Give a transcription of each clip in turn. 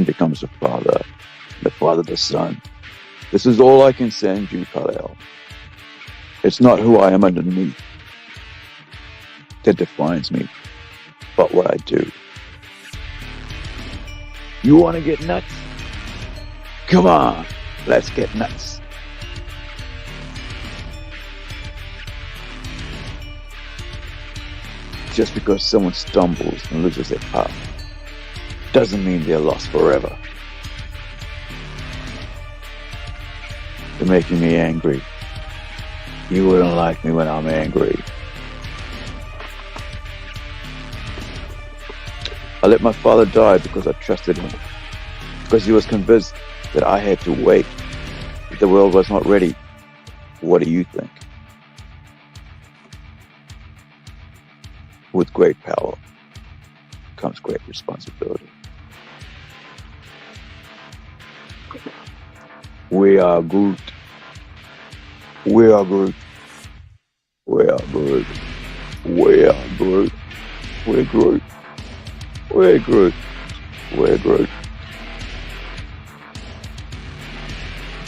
becomes the father the son. This is all I can send you, Kalel. It's not who I am underneath that defines me, but what I do. You want to get nuts? Come on, let's get nuts. Just because someone stumbles and loses their path doesn't mean they're lost forever. You're making me angry. You wouldn't like me when I'm angry. I let my father die because I trusted him. Because he was convinced that I had to wait. That the world was not ready. What do you think? With great power comes great responsibility. We are Groot. We are Groot. We are Groot. We are Groot. We're Groot. We're Groot. We're Groot.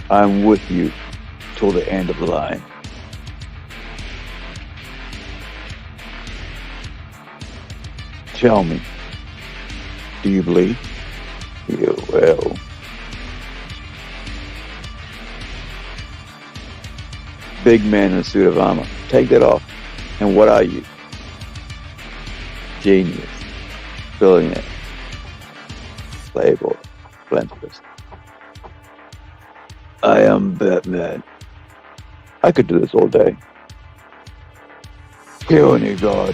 I'm with you till the end of the line. Tell me, do you bleed? You will. Big man in a suit of armor. Take that off. And what are you? Genius. Billionaire. Playboy. Philanthropist. I am Batman. I could do this all day. Kill any god.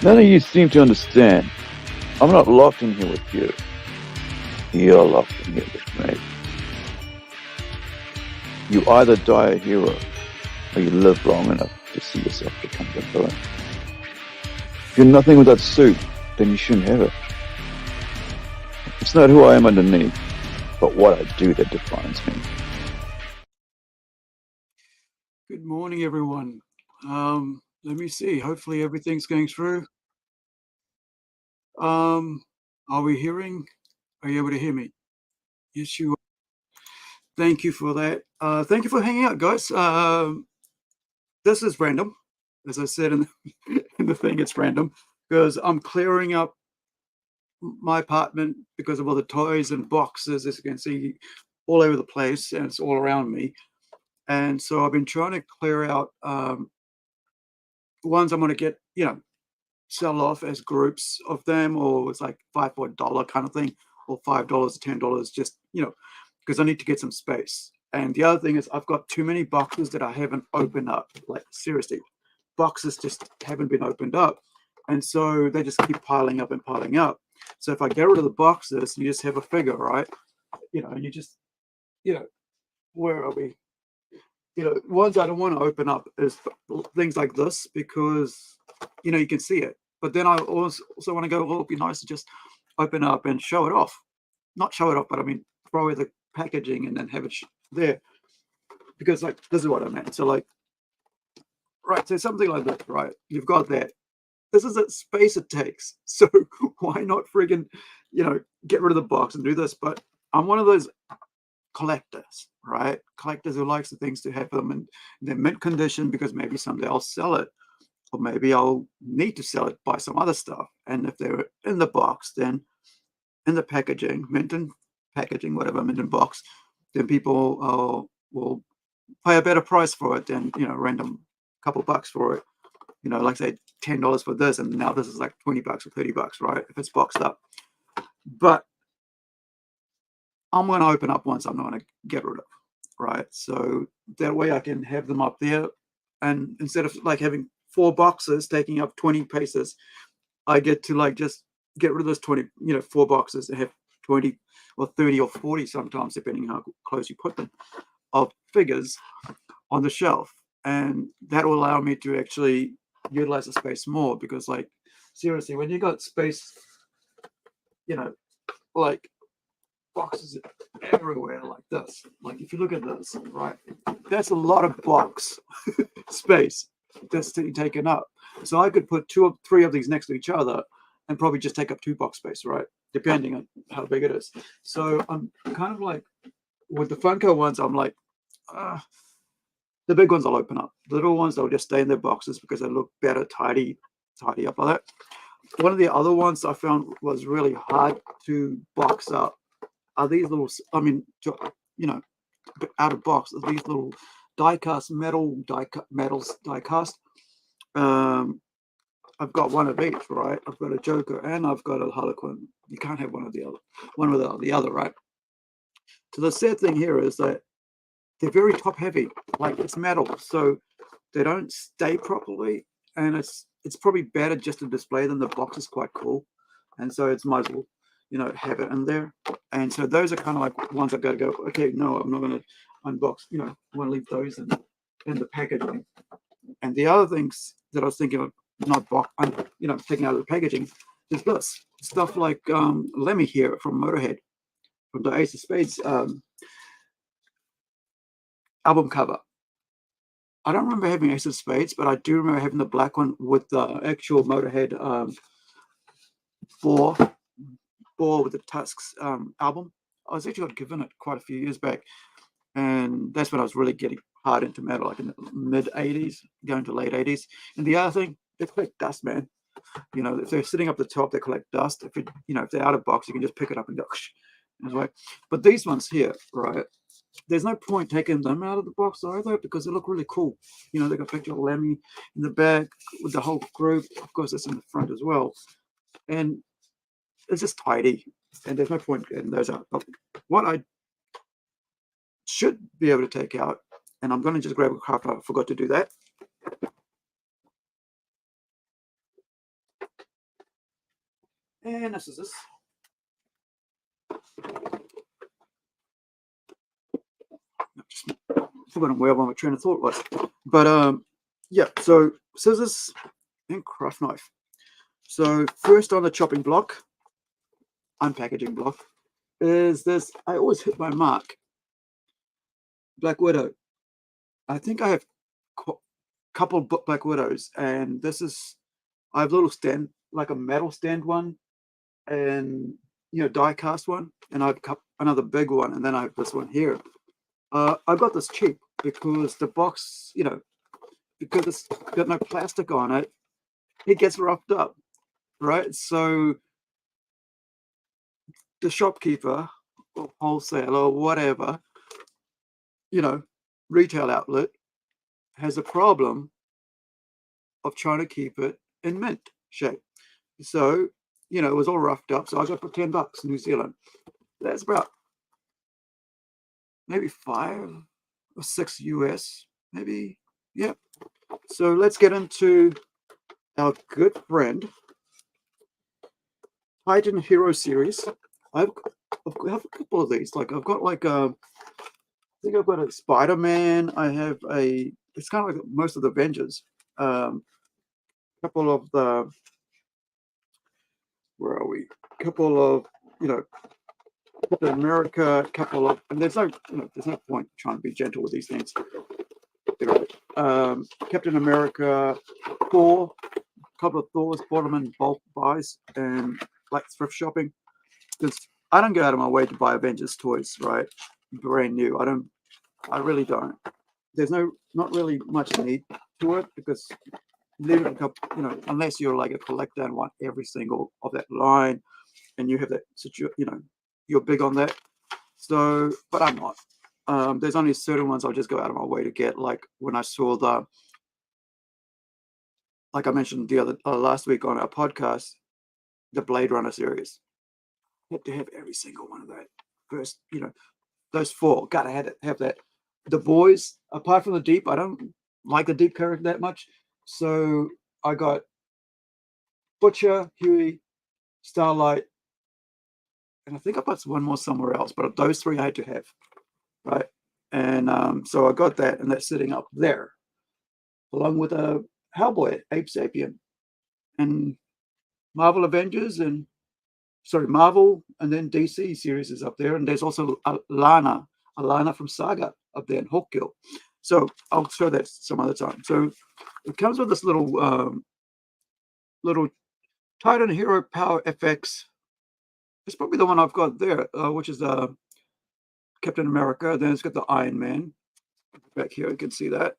None of you seem to understand. I'm not locked in here with you. You're locked in here with me. You either die a hero, or you live long enough to see yourself become the villain. If you're nothing without suit, then you shouldn't have it. It's not who I am underneath, but what I do that defines me. Good morning, everyone. Let me see. Hopefully everything's going through. Are we hearing? Are you able to hear me? Yes, you are. Thank you for that. Thank you for hanging out, guys. This is random. As I said in the thing, it's random because I'm clearing up my apartment because of all the toys and boxes, as you can see, all over the place, and it's all around me. And so I've been trying to clear out ones I'm going to get, sell off as groups of them, or it's like $5 for $1 kind of thing, or $5 or $10, just, because I need to get some space. And the other thing is I've got too many boxes that I haven't opened up. Like, seriously, boxes just haven't been opened up. And so they just keep piling up and piling up. So if I get rid of the boxes, you just have a figure, right? And you just, where are we? Ones I don't want to open up is things like this because, you can see it. But then I also want to go, well, it'd be nice to just open up and show it off. Not show it off, but I mean, throw away the packaging and then have it there. Because, like, this is what I meant. So, like, right, so something like that, right? You've got that. This is the space it takes. So why not friggin', get rid of the box and do this? But I'm one of those collectors, right? Collectors who likes the things to have them in their mint condition because maybe someday I'll sell it, or maybe I'll need to sell it, buy some other stuff. And if they're in the box, then in the packaging, mint in packaging, whatever, mint in box, then people will pay a better price for it than, random couple bucks for it. Like say $10 for this, and now this is like $20 or $30, right? If it's boxed up. But I'm going to open up ones I'm not going to get rid of, right? So that way I can have them up there. And instead of like having 4 boxes taking up 20 paces, I get to like just get rid of those 20, 4 boxes and have 20 or 30 or 40 sometimes, depending how close you put them, of figures on the shelf. And that will allow me to actually utilize the space more because, like, seriously, when you got space, like boxes everywhere like this. Like if you look at this, right, that's a lot of box space that's taken up. So I could put 2 or 3 of these next to each other and probably just take up 2 box space, right? depending on how big it is. So I'm kind of like with the Funko ones, I'm like, the big ones I'll open up. The little ones they'll just stay in their boxes because they look better, tidy up like that. One of the other ones I found was really hard to box up are these little, I mean, you know, out of box, are these little die-cast metals die-cast. I've got one of each, right? I've got a Joker and I've got a Harlequin. You can't have one without the other, right? So the sad thing here is that they're very top heavy, like it's metal, so they don't stay properly, and it's probably better just to display them. The box is quite cool, and so it's might as well, you know, have it in there. And so those are kind of like ones I got to go, okay, no, I'm not going to unbox, you know, I want to leave those in the packaging. And the other things that I was thinking of not you know, taking out of the packaging is this stuff like Lemmy here from Motorhead, from the Ace of Spades album cover. I don't remember having Ace of Spades, but I do remember having the black one with the actual Motorhead four with the Tusks album. I was actually got given it quite a few years back, and that's when I was really getting hard into metal, like in the mid 80s, going to late 80s. And the other thing, they collect dust, man. You know, if they're sitting up the top, they collect dust. If they're out of box, you can just pick it up and go. But these ones here, right? There's no point taking them out of the box either because they look really cool. You know, they got a picture of Lemmy in the back with the whole group. Of course, it's in the front as well. And it's just tidy. And there's no point getting those out. But what I should be able to take out, and I'm going to just grab a cup. I forgot to do that. And this is this. Just forgotten where my train of thought was. But yeah, so scissors and craft knife. So first on the chopping block, unpackaging block, is this. I always hit my mark. Black Widow. I think I have a couple Black Widows, and this is, I have a little stand, like a metal stand one, and die cast one, and I have another big one, and then I have this one here. I got this cheap because the box, because it's got no plastic on it, it gets roughed up, right? So the shopkeeper or wholesaler or whatever, retail outlet has a problem of trying to keep it in mint shape. So, it was all roughed up. So I got for $10 New Zealand. That's about maybe 5 or 6 US, maybe. Yep. So let's get into our good friend Titan Hero series. I have a couple of these. Like I've got I think I've got a Spider-Man. I have it's kind of like most of the Avengers. Couple of the, where are we? Couple of, Captain America, couple of, and there's no point trying to be gentle with these things. Captain America, Thor, couple of Thors, bought them in bulk buys and like thrift shopping, because I don't go out of my way to buy Avengers toys, right? Brand new. I really don't. There's not really much need to it, because leave it a couple, unless you're like a collector and want every single of that line, and you have that, you're big on that. So, but I'm not. There's only certain ones I'll just go out of my way to get. Like when I saw like I mentioned the other last week on our podcast, the Blade Runner series. I had to have every single one of that. First, those 4. Gotta have that. The boys, apart from the Deep, I don't like the Deep character that much. So I got Butcher, Huey, Starlight, and I think I put one more somewhere else, but those 3 I had to have, right? And so I got that, and that's sitting up there, along with a Hellboy, Ape Sapien, and Marvel Avengers, and Marvel, and then DC series is up there, and there's also Alana from Saga up there, and Hawkgirl. So I'll show that some other time. So it comes with this little Titan Hero Power FX It's probably the one I've got there, which is Captain America. Then it's got the Iron Man back here. You can see that,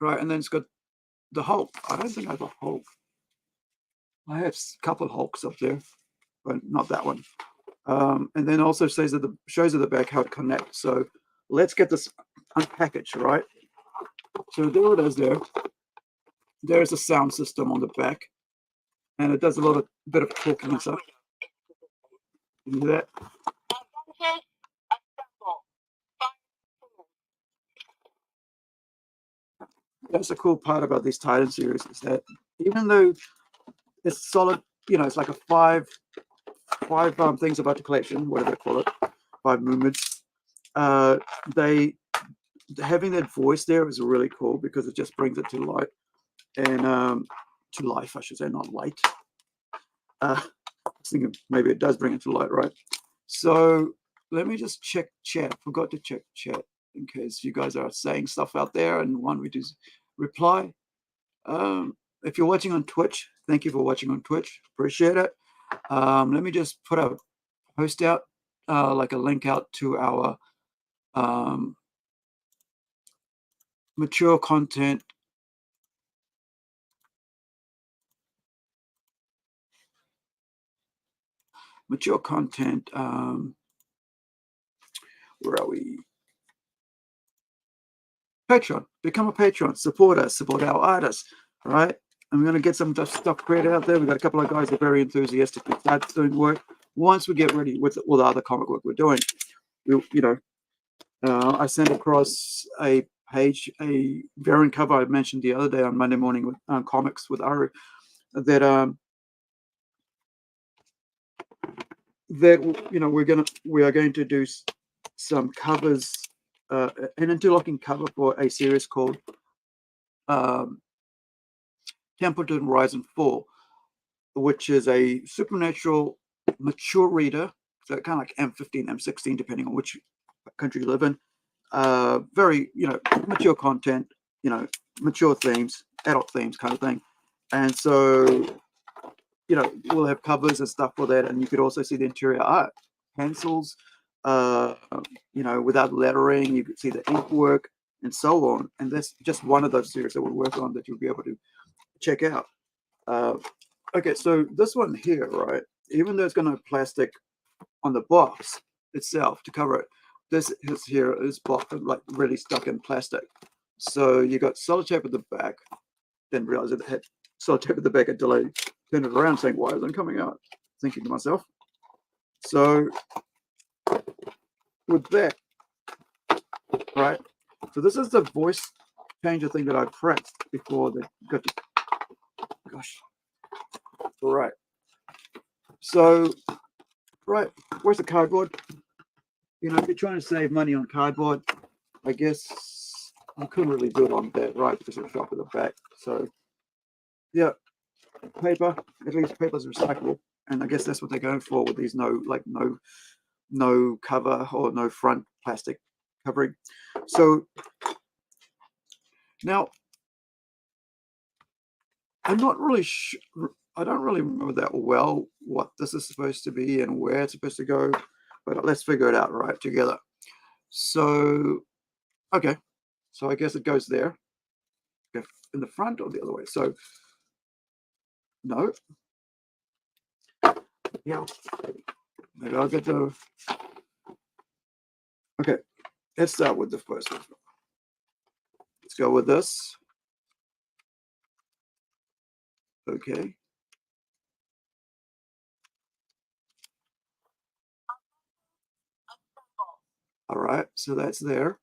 right? And then it's got the Hulk. I don't think I have a Hulk. I have a couple of Hulks up there, but not that one. And then also shows at the back how it connects. So let's get this unpackaged, right? So there it is there. There's a sound system on the back, and it does a bit of talking and stuff. You hear that? That's the cool part about these Titan series, is that even though it's solid, it's like a five things about the collection, whatever they call it, 5 movements. They having that voice there is really cool because it just brings it to light and to life, I should say, not light. I was thinking maybe it does bring it to light, right? So let me just check chat. Forgot to check chat in case you guys are saying stuff out there and want me to reply. If you're watching on Twitch, thank you for watching on Twitch. Appreciate it. Let me just put a post out, like a link out to our mature content. Where are we? Patreon. Become a patron. Support us. Support our artists. All right. I'm going to get some stuff created out there. We've got a couple of guys that are very enthusiastic to start doing work. Once we get ready with all the other comic work we're doing, I sent across a page, a variant cover I mentioned the other day on Monday morning with comics with Aru, that we are going to do some covers, an interlocking cover for a series called Templeton Rise and Fall, which is a supernatural mature reader, so kind of like M15, M16, depending on which country you live in. Very, mature content, mature themes, adult themes kind of thing. And so, we'll have covers and stuff for that. And you could also see the interior art, pencils, without lettering. You could see the ink work and so on. And that's just one of those series that we'll work on that you'll be able to check out. Okay, so this one here, right, even though it's going to have plastic on the box itself to cover it, this here is like really stuck in plastic. So you got solid tape at the back. Didn't realize it had solid tape at the back until I turned it around, saying, "Why isn't it coming out?" Thinking to myself. So with that, right. So this is the voice changer thing that I pressed before they got to. Gosh. All right. So, right, where's the cardboard? If you're trying to save money on cardboard, I guess I couldn't really do it on that, right? Because it'll show up at the back. So, yeah, paper. At least paper's recyclable, and I guess that's what they're going for with these no cover or no front plastic covering. So now I'm not really sure. I don't really remember that well what this is supposed to be and where it's supposed to go, but let's figure it out right together. So, okay, so I guess it goes there, in the front or the other way. So, no, yeah, maybe I'll get the. Okay, let's start with the first one. Let's go with this. Okay. All right, so that's there.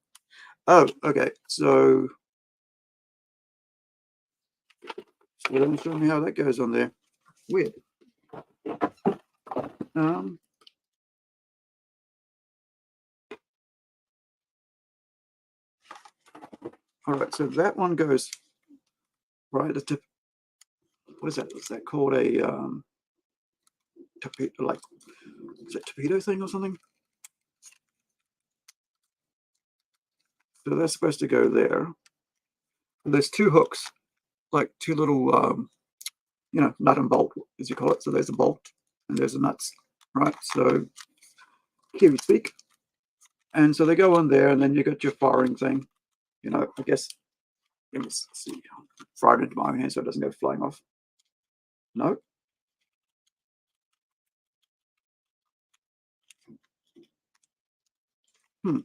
Oh, okay. So let me show me how that goes on there. Weird. All right, so that one goes right at the. What is that? Is that called a torpedo? Like, is that torpedo thing or something? So that's supposed to go there. And there's 2 hooks, like 2 little, nut and bolt, as you call it. So there's a bolt and there's the nuts. right? So here we speak. And so they go on there, and then you got your firing thing. You know, I guess, let me see, fire it into my own hand so it doesn't go flying off. No. Hmm.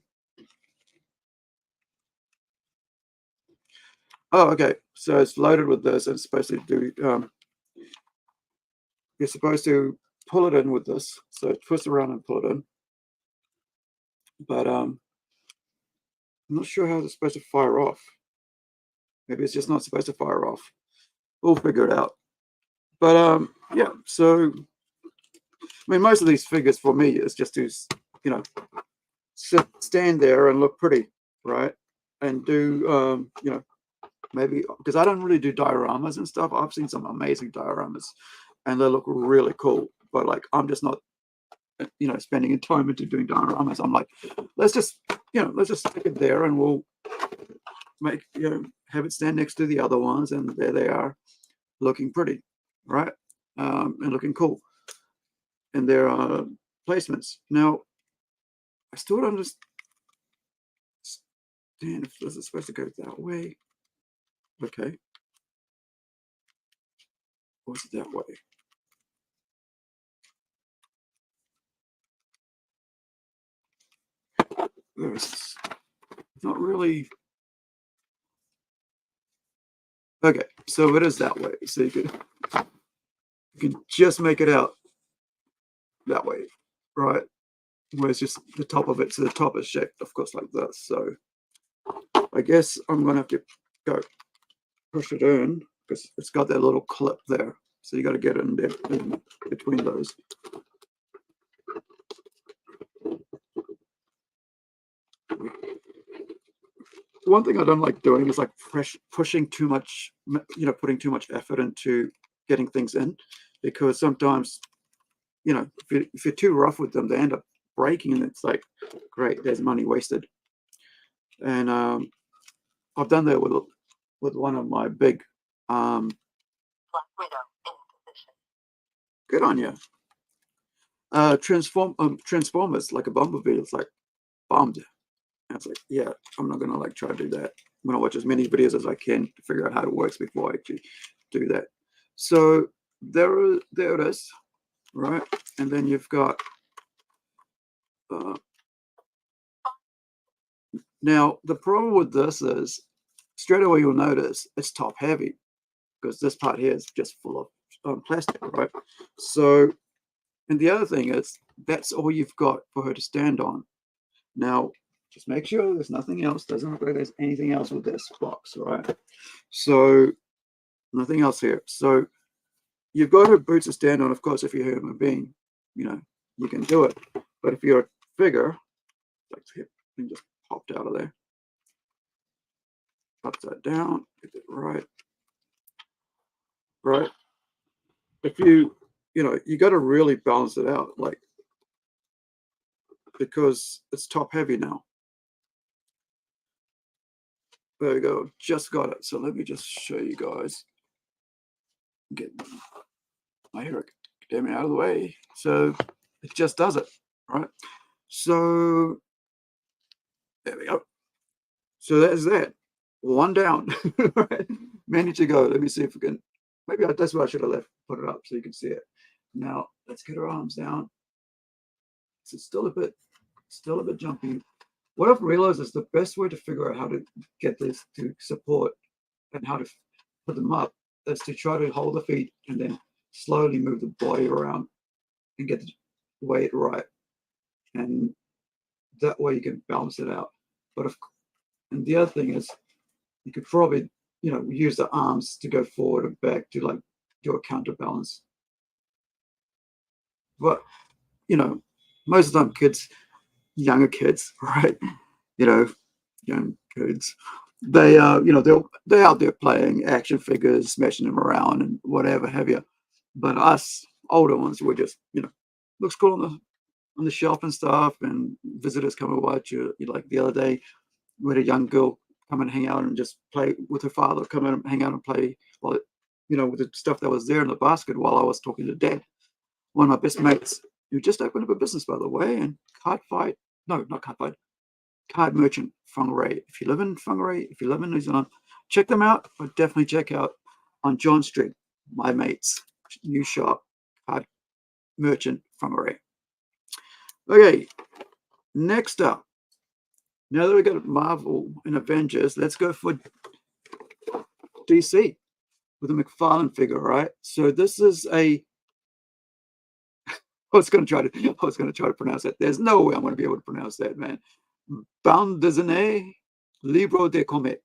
Oh, okay. So it's loaded with this. It's supposed to do, you're supposed to pull it in with this. So twist around and pull it in. But I'm not sure how it's supposed to fire off. Maybe it's just not supposed to fire off. We'll figure it out. But yeah, so I mean, most of these figures for me is just to, you know, stand there and look pretty, right? And do, you know, maybe because I don't really do dioramas and stuff. I've seen some amazing dioramas, and they look really cool. But like, I'm just not, you know, spending time into doing dioramas. I'm like, let's just, you know, let's just stick it there, and we'll make, you know, have it stand next to the other ones, and there they are, looking pretty, right? And looking cool. And their placements. Now, I still don't understand if this is supposed to go that way. Okay. Or is it that way? There's not really. Okay, so it is that way. So you can just make it out that way, right? Where it's just the top of it. So the top is shaped, of course, like this. So I guess I'm gonna have to go push it in because it's got that little clip there. So you got to get in there in between those. One thing I don't like doing is like pushing too much, you know, putting too much effort into getting things in, because sometimes, you know, if you're too rough with them, they end up breaking, and it's like, great, there's money wasted. And I've done that with one of my big. Good on you. Transformers, like a bumblebee. It's like bombed. And it's like, yeah, I'm not gonna like try to do that. I'm gonna watch as many videos as I can to figure out how it works before I actually do that. So there it is, right? And then you've got now the problem with this is straight away you'll notice it's top heavy because this part here is just full of plastic, right? So, and the other thing is that's all you've got for her to stand on. Now, just make sure there's nothing else. Doesn't look like there's anything else with this box, right? So nothing else here. So you've got her boots to stand on. Of course, if you're a human being, you know, you can do it. But if you're a figure, like the thing just popped out of there. Upside down, get it right. Right. If you know, you got to really balance it out, like, because it's top heavy now. There you go. Just got it. So let me just show you guys. Get my hair damn it out of the way. So it just does it, right? So there we go. So that's that. One down. Right? Many to go. Let me see if we can. Maybe that's what I should have left. Put it up so you can see it. Now let's get her arms down. So it's still a bit jumpy. What I've realized is the best way to figure out how to get this to support and how to put them up is to try to hold the feet and then slowly move the body around and get the weight right. And that way you can balance it out. And the other thing is you could probably, you know, use the arms to go forward and back to like do a counterbalance. But, you know, most of the time younger kids, right? You know, young kids, they you know, they're out there playing action figures, smashing them around and whatever have you. But us older ones, we're just, you know, looks cool on the shelf and stuff, and visitors come and watch you. Like the other day, we had a young girl come and hang out and just play with her father, come in and hang out and play, while, you know, with the stuff that was there in the basket while I was talking to Dad, one of my best mates. who just opened up a business, by the way, and Card Merchant Whangarei. If you live in Whangarei, if you live in New Zealand, check them out, but definitely check out on John Street, my mate's new shop, Card Merchant Whangarei. Okay, next up, now that we got Marvel and Avengers, let's go for DC with the McFarlane figure, right? So this is a I was going to try to pronounce that. There's no way I'm going to be able to pronounce that, man. Bande dessinée, libro de comic.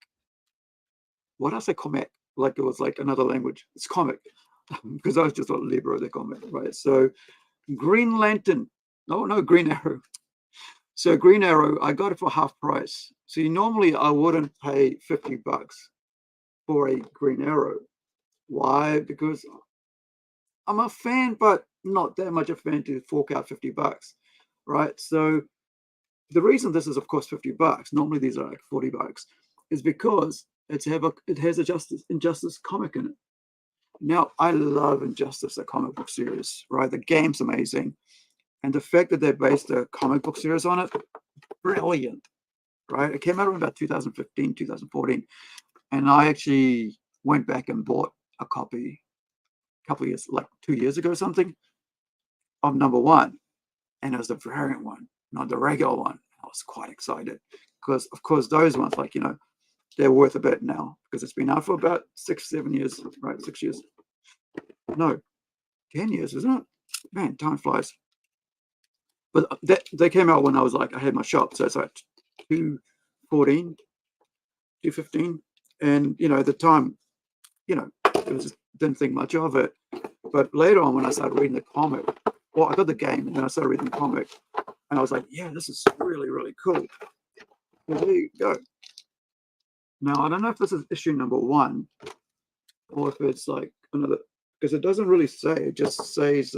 What did I say, comic? Like it was like another language. It's comic, because I was just on libro de comic, right? So Green Lantern. No, Green Arrow. So Green Arrow, I got it for half price. See, normally I wouldn't pay $50 for a Green Arrow. Why? Because I'm a fan, but not that much a fan to fork out $50, right? So the reason this is, of course, $50, normally these are like $40, is because it has a Injustice comic in it. Now, I love Injustice, the comic book series, right? The game's amazing. And the fact that they based a comic book series on it, brilliant, right? It came out in about 2015, 2014. And I actually went back and bought a copy a couple of years, like 2 years ago or something, of #1. And it was the variant one, not the regular one. I was quite excited because, of course, those ones, like, they're worth a bit now because it's been out for about 6-7 years, right? 6 years. No, 10 years, isn't it? Man, time flies. But they came out when I had my shop. So it's like 2014, 2015. And, at the time, it was just, didn't think much of it. But later on, when I started reading the comic, well, I got the game and then I started reading the comic. And I was like, yeah, this is really, really cool. Well, there you go. Now, I don't know if this is issue #1 or if it's like another, because it doesn't really say. It just says,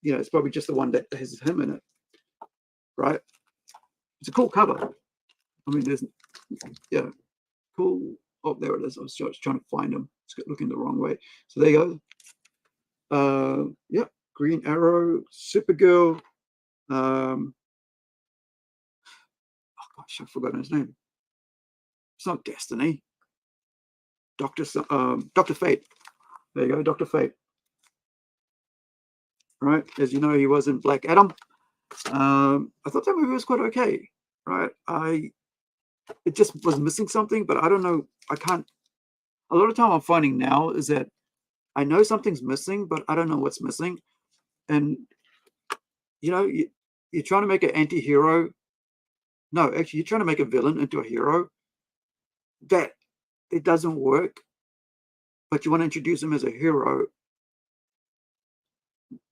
it's probably just the one that has him in it, right? It's a cool cover. I mean, cool. Oh, there it is. I was trying to find him. It's looking the wrong way. So there you go. Yeah, Green Arrow, Supergirl. Oh gosh, I've forgotten his name. It's not Destiny. Dr. Fate. There you go, Dr. Fate. Right, as you know, he was in Black Adam. I thought that movie was quite okay. Right, it just was missing something, but I don't know. I can't. A lot of time I'm finding now is that I know something's missing, but I don't know what's missing. And you're trying to make an anti-hero. No, actually, you're trying to make a villain into a hero. That it doesn't work. But you want to introduce him as a hero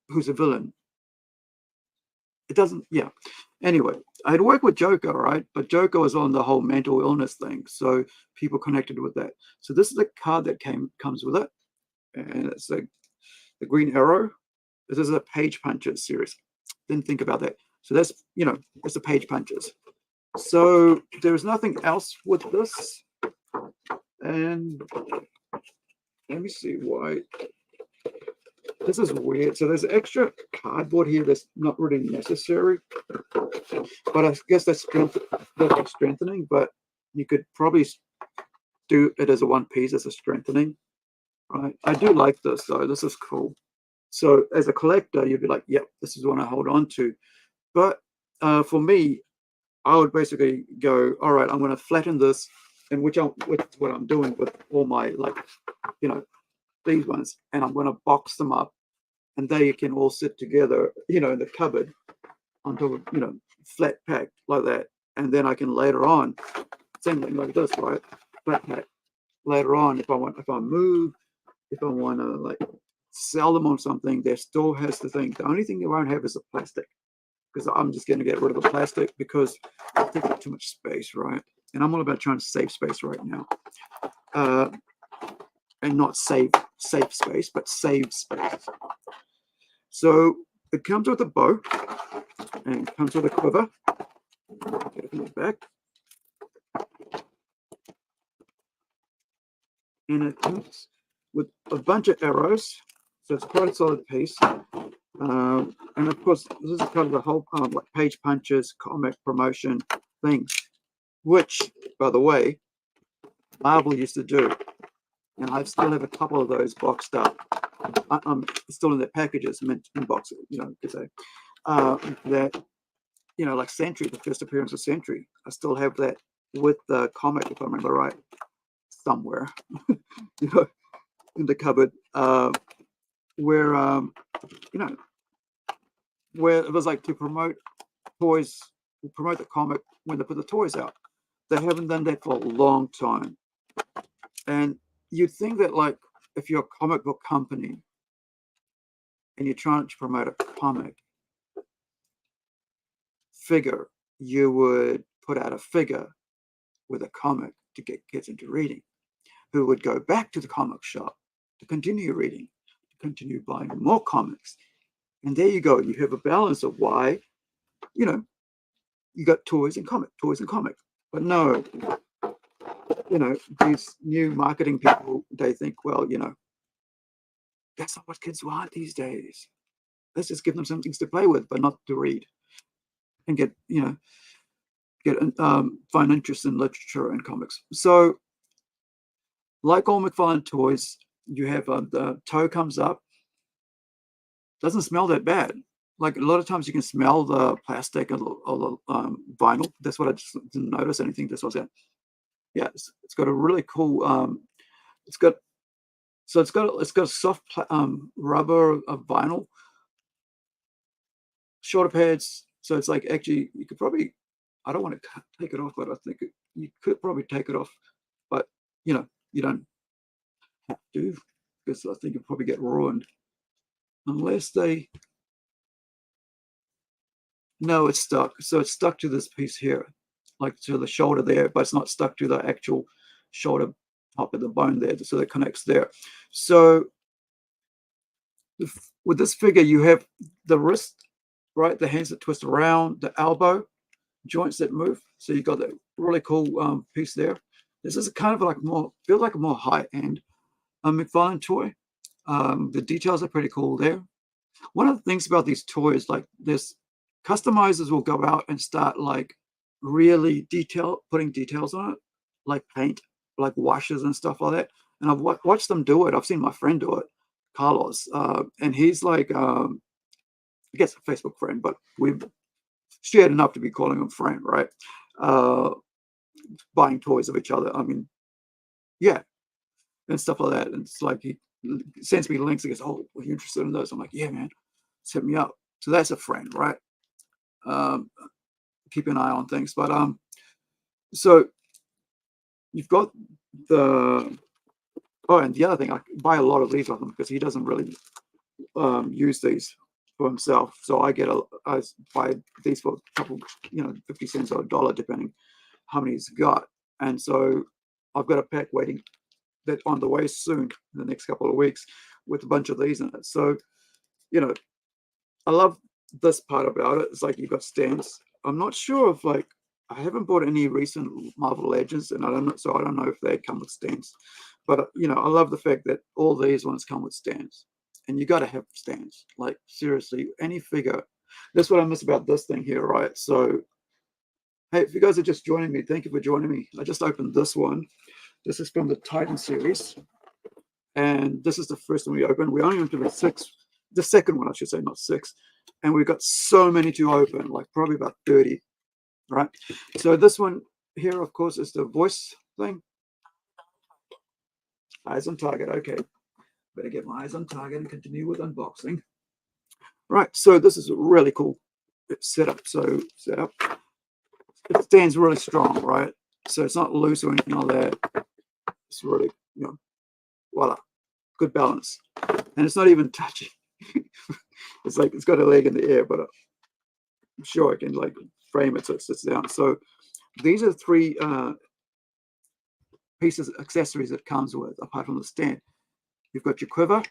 who's a villain. It doesn't. Yeah. Anyway, I had worked with Joker, right? But Joker was on the whole mental illness thing, so people connected with that. So this is the card that comes with it, and it's the Green Arrow. This is a Page Punches series. Didn't think about that. So that's it's the Page Punches. So there's nothing else with this, and let me see why. This is weird. So there's extra cardboard here that's not really necessary, but I guess that's strengthening. But you could probably do it as a one piece as a strengthening, right? I do like this though. This is cool. So as a collector, you'd be like, "Yep, this is one I hold on to." But for me, I would basically go, "All right, I'm going to flatten this," and which is what I'm doing with all my these ones, and I'm going to box them up, and they can all sit together, in the cupboard on top of, flat packed like that, and then I can later on, same thing like this, right? Flat pack. Later on, if I want to like sell them on something, there still has the thing. The only thing they won't have is the plastic, because I'm just going to get rid of the plastic because it takes up too much space, right? And I'm all about trying to save space right now. And not safe space, but save space. So it comes with a bow and it comes with a quiver. Get it in the back. And it comes with a bunch of arrows. So it's quite a solid piece. And of course, this is kind of the whole like page punches, comic promotion things, which, by the way, Marvel used to do. And I still have a couple of those boxed up. I'm still in their packages, meant in boxes, because that, like Sentry, the first appearance of Sentry. I still have that with the comic, if I remember right, somewhere, in the cupboard, where, where it was like to promote toys, promote the comic when they put the toys out. They haven't done that for a long time. And you'd think that, like, if you're a comic book company and you're trying to promote a comic figure, you would put out a figure with a comic to get kids into reading, who would go back to the comic shop to continue reading, to continue buying more comics. And there you go. You have a balance of why, you got toys and comic, toys and comic. But no, these new marketing people, they think, well, that's not what kids want these days. Let's just give them some things to play with, but not to read, and find interest in literature and comics. So, like all McFarlane toys, you have the toe comes up. Doesn't smell that bad. Like a lot of times, you can smell the plastic or the vinyl. That's what I just didn't notice anything. This was it. Yeah, it's got a really cool. It's got a soft rubber of vinyl, shoulder pads. So it's like, actually, you could probably. I don't want to take it off, but I think you could probably take it off. But you don't have to, because I think it'll probably get ruined unless they. No, it's stuck. So it's stuck to this piece here, like to the shoulder there, but it's not stuck to the actual shoulder top of the bone there. So it connects there. So with this figure, you have the wrist, right? The hands that twist around, the elbow joints that move. So you got that really cool piece there. This is kind of like feels like a more high-end McFarlane toy. The details are pretty cool there. One of the things about these toys, like this, customizers will go out and start like really putting details on it, like paint, like washes and stuff like that. And I've watched them do it. I've seen my friend do it, Carlos, and he's like, I guess a Facebook friend, but we've shared enough to be calling him friend, right? Buying toys of each other. I mean, yeah, and stuff like that. And it's like he sends me links. He goes, "Oh, are you interested in those?" I'm like, "Yeah, man, set me up." So that's a friend, right? Keep an eye on things. But so you've got the and the other thing, I buy a lot of these of them because he doesn't really use these for himself. So I buy these for a couple, 50 cents or $1, depending how many he's got. And so I've got a pack waiting that on the way soon in the next couple of weeks with a bunch of these in it. So, I love this part about it. It's like you've got stands. I'm not sure if I haven't bought any recent Marvel Legends, and I don't know if they come with stands. But I love the fact that all these ones come with stands, and you got to have stands. Like seriously, any figure. That's what I miss about this thing here, right? So, hey, if you guys are just joining me, thank you for joining me. I just opened this one. This is from the Titan series, and this is the first one we opened. We only went to the second one, I should say, not six, and we've got so many to open, like probably about 30. Right. So this one here, of course, is the voice thing. Eyes on target. Okay. Better get my eyes on target and continue with unboxing. Right. So this is a really cool setup. So setup. It stands really strong, right? So it's not loose or anything like that. It's really, voila. Good balance. And it's not even touching. It's like it's got a leg in the air, but I'm sure I can frame it so it sits down. So these are three pieces of accessories it comes with, apart from the stand. You've got your quiver,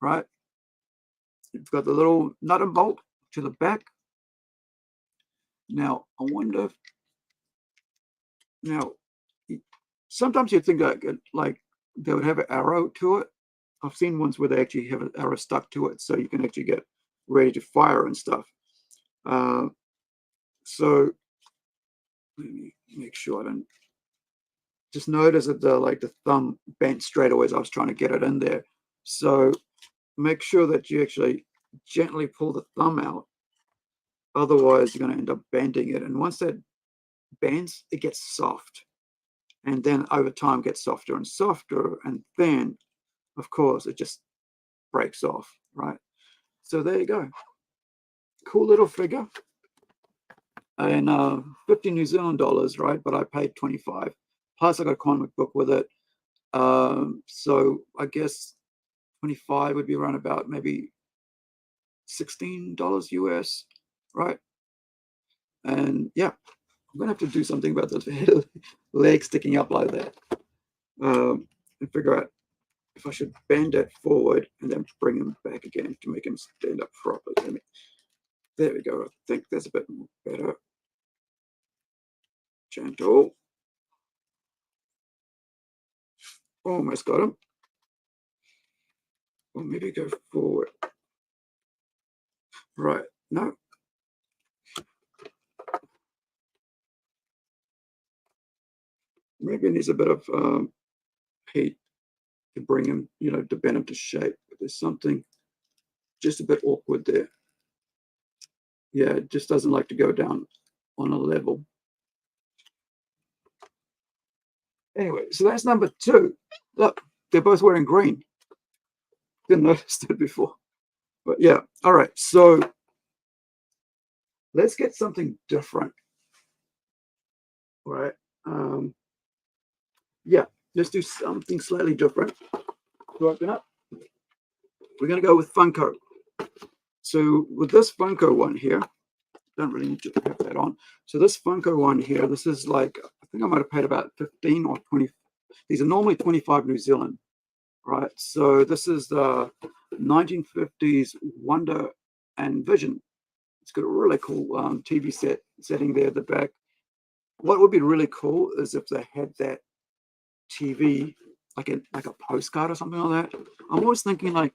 right? You've got the little nut and bolt to the back. Now, I wonder sometimes you'd think like they would have an arrow to it. I've seen ones where they actually have an arrow stuck to it, so you can actually get ready to fire and stuff. So let me make sure I don't just notice that the thumb bent straight away as I was trying to get it in there. So make sure that you actually gently pull the thumb out. Otherwise, you're going to end up bending it. And once that bends, it gets soft. And then over time gets softer and softer. And then, of course, it just breaks off, right? So there you go. Cool little figure. And 50 New Zealand dollars, right? But I paid 25. Plus, I got a comic book with it. So I guess 25 would be around about maybe $16 US, right? And yeah, I'm gonna have to do something about those legs sticking up like that, and figure out if I should bend it forward and then bring him back again to make him stand up properly. There we go. I think that's a bit more better. Gentle. Almost got him. Or maybe go forward. Right. No. Maybe it needs a bit of heat to bring him, to bend him to shape. But there's something just a bit awkward there. Yeah, it just doesn't like to go down on a level. Anyway, so that's number 2. Look, they're both wearing green. Didn't notice that before. But yeah, all right. So let's get something different. All right. Yeah, let's do something slightly different to open up. We're going to go with Funko. So with this Funko one here, don't really need to have that on. So this Funko one here, this is like, I think I might have paid about 15 or 20. These are normally 25 New Zealand, right? So this is the 1950s Wonder and Vision. It's got a really cool TV setting there at the back. What would be really cool is if they had that TV like a postcard or something like that. I'm always thinking like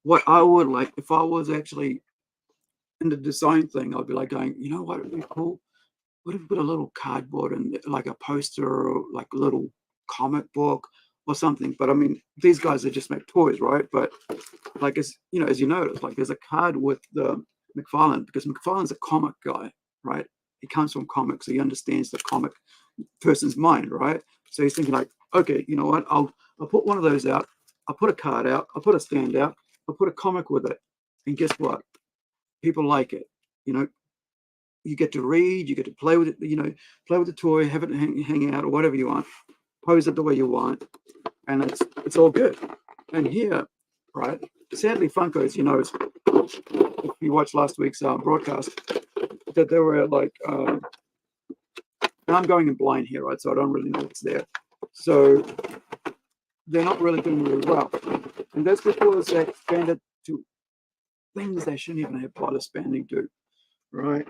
what I would like if I was actually in the design thing. I'd be like going, you know what would be cool? What if we put a little cardboard and like a poster or like a little comic book or something? But I mean, these guys they just make toys, right? But like as you notice, like there's a card with the McFarlane because McFarlane's a comic guy, right? He comes from comics, so he understands the comic person's mind, right? So he's thinking like, okay, you know what? I'll put one of those out. I'll put a card out. I'll put a stand out. I'll put a comic with it, and guess what? People like it. You get to read. You get to play with it. Play with the toy, have it hang out, or whatever you want. Pose it the way you want, and it's all good. And here, right? Sadly, Funko's, if you watched last week's broadcast, that they were like. And I'm going in blind here, right? So I don't really know what's there. So they're not really doing really well. And that's because they expanded to things they shouldn't even have bought expanding to, right?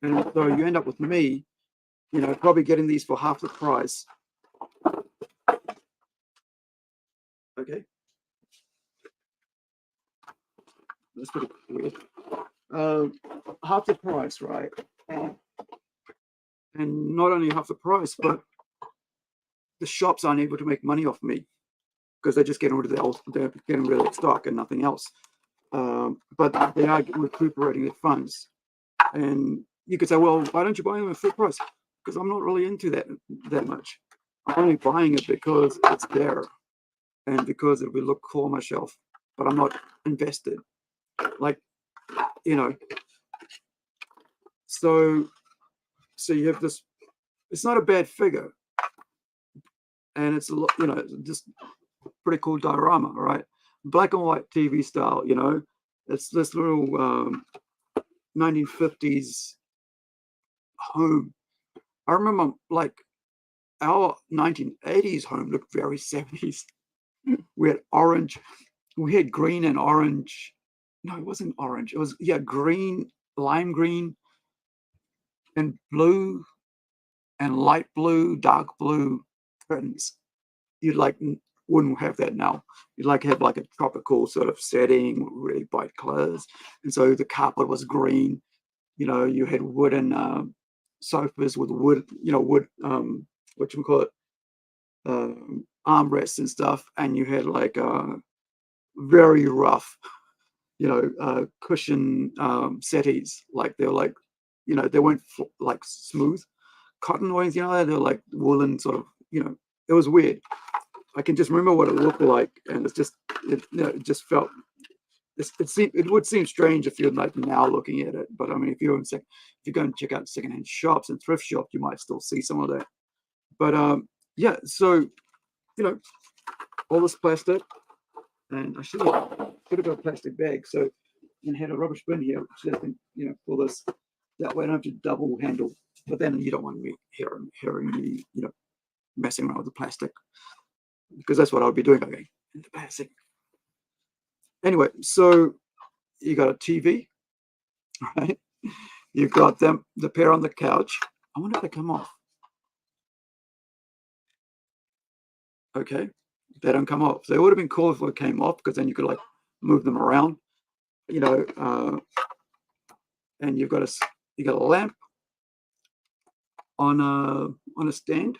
And so you end up with me, probably getting these for half the price. Okay. That's pretty weird. Half the price, right? And not only half the price, but the shops aren't able to make money off me because they're just getting rid of they're getting rid of the stock and nothing else. But they are recuperating their funds. And you could say, well, why don't you buy them at full price? Because I'm not really into that much. I'm only buying it because it's there and because it will look cool on my shelf. But I'm not invested. Like, so you have this. It's not a bad figure, and it's just pretty cool diorama, right? Black and white TV style, it's this little 1950s home. I remember like our 1980s home looked very 70s. We had orange, we had green and orange. No, it wasn't orange. It was green, lime green, and blue, and light blue, dark blue curtains. You'd like wouldn't have that now. You'd like have like a tropical sort of setting, really bright colors, and so the carpet was green. You know, you had wooden sofas with wood, wood, what you call it, armrests and stuff, and you had like very rough, cushion settees. Like they were like, they weren't like smooth cotton or anything like that. They were like woolen sort of, it was weird. I can just remember what it looked like, and it's just, it just felt. It would seem strange if you're like now looking at it, but I mean, if you go and check out secondhand shops and thrift shops, you might still see some of that. But yeah, so all this plastic, and I should have got a plastic bag, so and had a rubbish bin here, which I think for this. That way, I don't have to double handle. But then you don't want me hearing me, messing around with the plastic, because that's what I'll be doing. Okay, in the plastic. Anyway, so you got a TV, right? You've got the pair on the couch. I wonder if they come off. Okay, they don't come off. So it would have been cool if it came off, because then you could like move them around, and you got a lamp on a stand,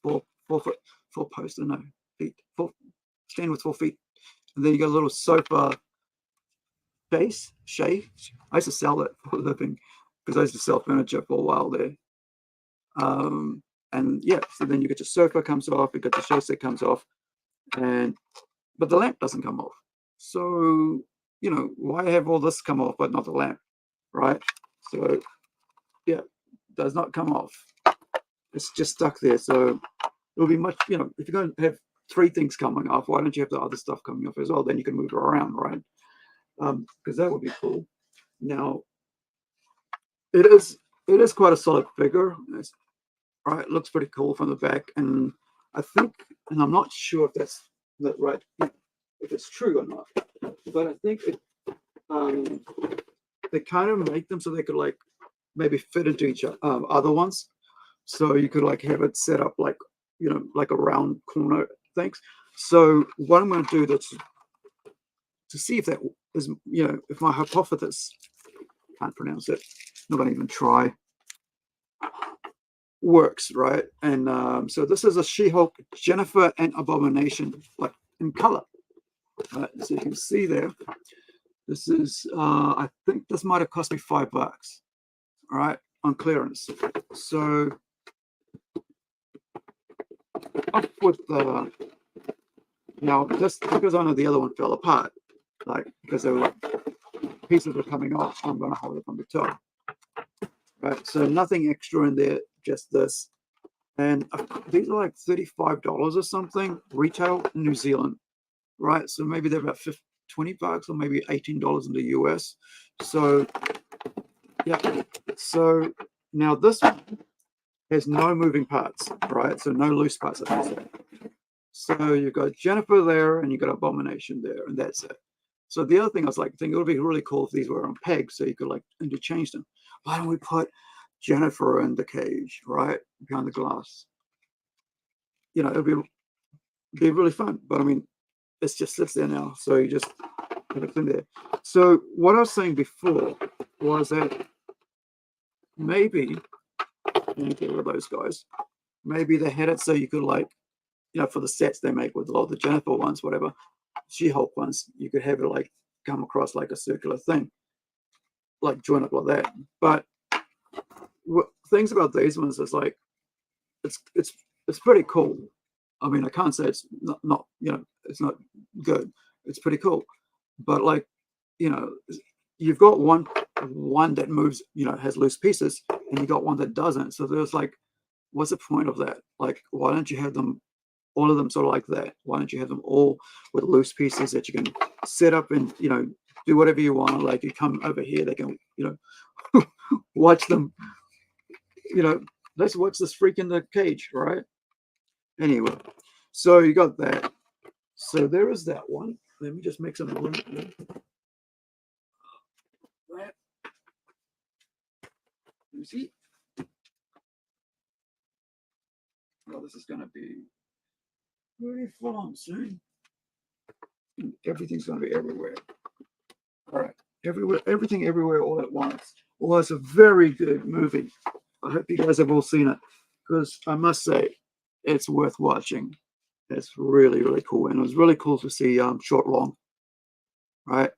four posts, no feet, stand with 4 feet, and then you got a little sofa base. I used to sell it for a living, because I used to sell furniture for a while there. And yeah, so then you get your sofa comes off, you got the show set comes off, but the lamp doesn't come off. So why have all this come off but not the lamp, right? So yeah, does not come off. It's just stuck there. So it'll be much, if you're going to have 3 things coming off, why don't you have the other stuff coming off as well? Then you can move it around, right? Because that would be cool. Now, it is quite a solid figure. Right, it looks pretty cool from the back, and I think, and I'm not sure if that's right, if it's true or not, but I think they kind of make them so they could like maybe fit into each other ones, so you could like have it set up like like a round corner things. So what I'm going to do to see if that is if my hypothesis, can't pronounce it, not going to even try, works, right? And so this is a She-Hulk Jennifer and Abomination, like in color. So you can see there, this is I think this might have cost me $5, all right, on clearance. So up with the, now just because I know the other one fell apart, like because there were like pieces were coming off, I'm going to hold it from the top, right? So nothing extra in there, just this. And these are like $35 or something retail in New Zealand, right? So maybe they're about $20 or maybe $18 in the US. So yeah, so now this one has no moving parts, right? So no loose parts, I should say. So you've got Jennifer there, and you've got Abomination there, and that's it. So the other thing I was like thinking, it would be really cool if these were on pegs, so you could like interchange them. Why don't we put Jennifer in the cage, right, behind the glass? It'd be really fun. But I mean, it just sits there now, so you just put it in there. So what I was saying before was that maybe, get rid of those guys, maybe they had it so you could like, for the sets they make with a lot of the Jennifer ones, whatever, She-Hulk ones, you could have it like come across like a circular thing, like join up like that. But things about these ones is like, it's pretty cool. I mean, I can't say it's not it's not good. It's pretty cool, but like, you've got one that moves, has loose pieces, and you got one that doesn't. So there's like, what's the point of that? Like, why don't you have them, all of them, sort of like that? Why don't you have them all with loose pieces that you can set up and do whatever you want? Like, you come over here, they can watch them. Let's watch this freak in the cage, right? Anyway, so you got that. So there is that one. Let me just make some room. Let me see. Well, this is going to be Pretty full on soon. Everything's gonna be everywhere. All right, everywhere, everything, everywhere, all at once. Well, it's a very good movie. I hope you guys have all seen it, because I must say, it's worth watching. It's really, really cool, and it was really cool to see Short Long, right,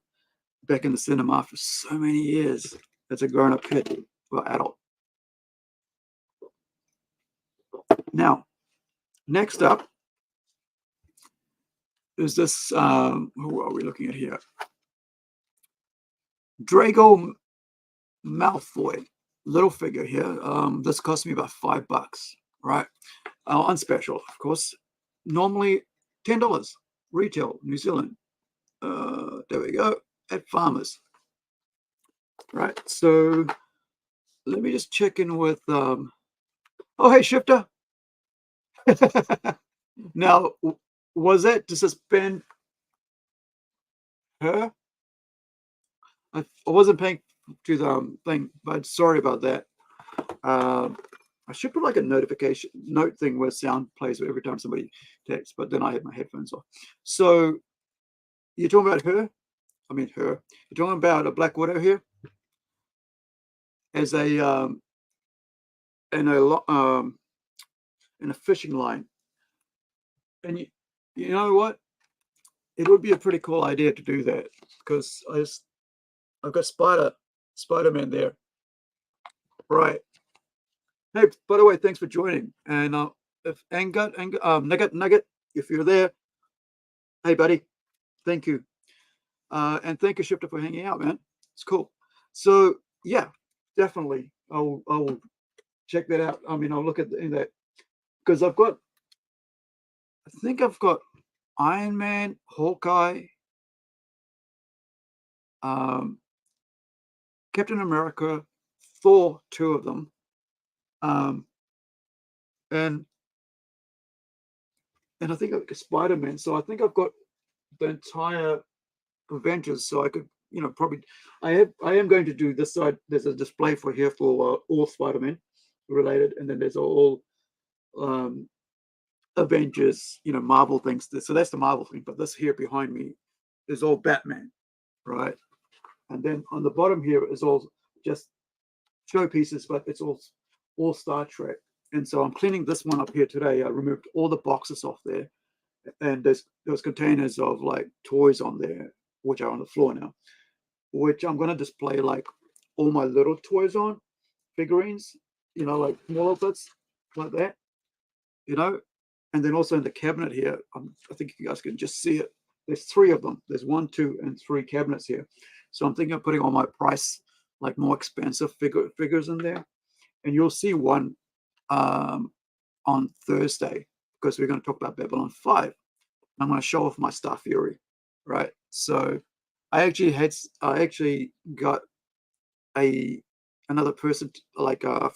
back in the cinema for so many years as a grown-up kid, well, adult. Now, next up is this. Who are we looking at here? Drago Malfoy, little figure here. This cost me about $5, right? On special, of course. Normally $10 retail, New Zealand. There we go, at Farmers, right? So let me just check in with. Oh, hey, Shifter. Now, was that to suspend her? I wasn't paying to the thing, but sorry about that. I should put like a notification note thing where sound plays every time somebody texts, but then I had my headphones off. So you're talking about her? I mean her. You're talking about a Black Widow here as a in a fishing line, and you know what? It would be a pretty cool idea to do that, because I've got Spider-Man there, right? Hey, by the way, thanks for joining. And if Nugget, if you're there, hey buddy, thank you. And thank you, Shifter, for hanging out, man. It's cool. So yeah, definitely, I'll check that out. I mean, I'll look at that, because I think I've got Iron Man, Hawkeye, Captain America, Thor, two of them, and I think I've got Spider-Man. So I think I've got the entire Avengers. So I could, probably I am going to do this side. There's a display for here for all Spider-Man related, and then there's all Avengers, Marvel things. So that's the Marvel thing. But this here behind me is all Batman, right? And then on the bottom here is all just showpieces, but it's all Star Trek. And so I'm cleaning this one up here today. I removed all the boxes off there, and there's containers of like toys on there, which are on the floor now, which I'm gonna display like all my little toys on, figurines, like smaller bits like that, and then also in the cabinet here, I think you guys can just see it. There's three of them. There's 1, 2, and 3 cabinets here. So I'm thinking of putting all my like more expensive figures in there, and you'll see one on Thursday, because we're going to talk about Babylon 5. I'm going to show off my Star Fury, right? So I actually got another person, like my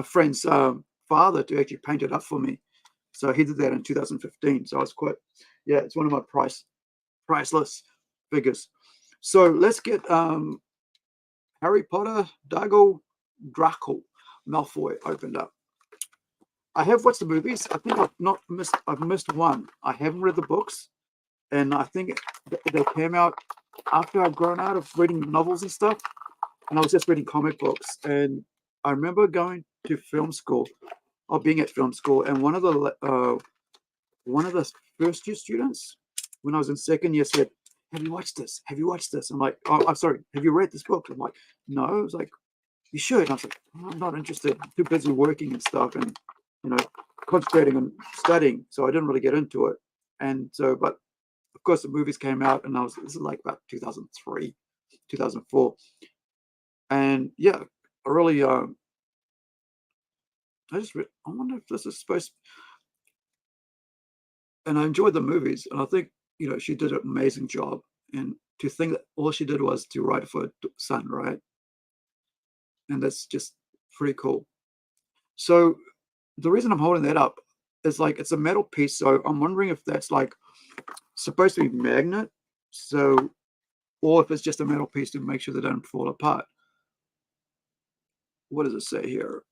friend's father, to actually paint it up for me. So he did that in 2015. So I was it's one of my priceless figures. So let's get Harry Potter, Draco Malfoy opened up. I have watched the movies. I think I've missed one. I haven't read the books, and I think they came out after I've grown out of reading novels and stuff, and I was just reading comic books. And I remember going to film school, or being at film school, and one of the first year students, when I was in second year, said, "Have you watched this? Have you watched this?" I'm like, "Oh, I'm sorry. Have you read this book?" I'm like, "No." It was like, "You should." And I was like, "I'm not interested. I'm too busy working and stuff, and concentrating on studying." So I didn't really get into it. And so, but of course, the movies came out, and this is like about 2003, 2004, and yeah, I really I wonder if this is supposed. And I enjoyed the movies, and I think she did an amazing job. And to think that all she did was to write for her son, right? And that's just pretty cool. So the reason I'm holding that up is like it's a metal piece, so I'm wondering if that's like supposed to be magnet, so, or if it's just a metal piece to make sure they don't fall apart. What does it say here?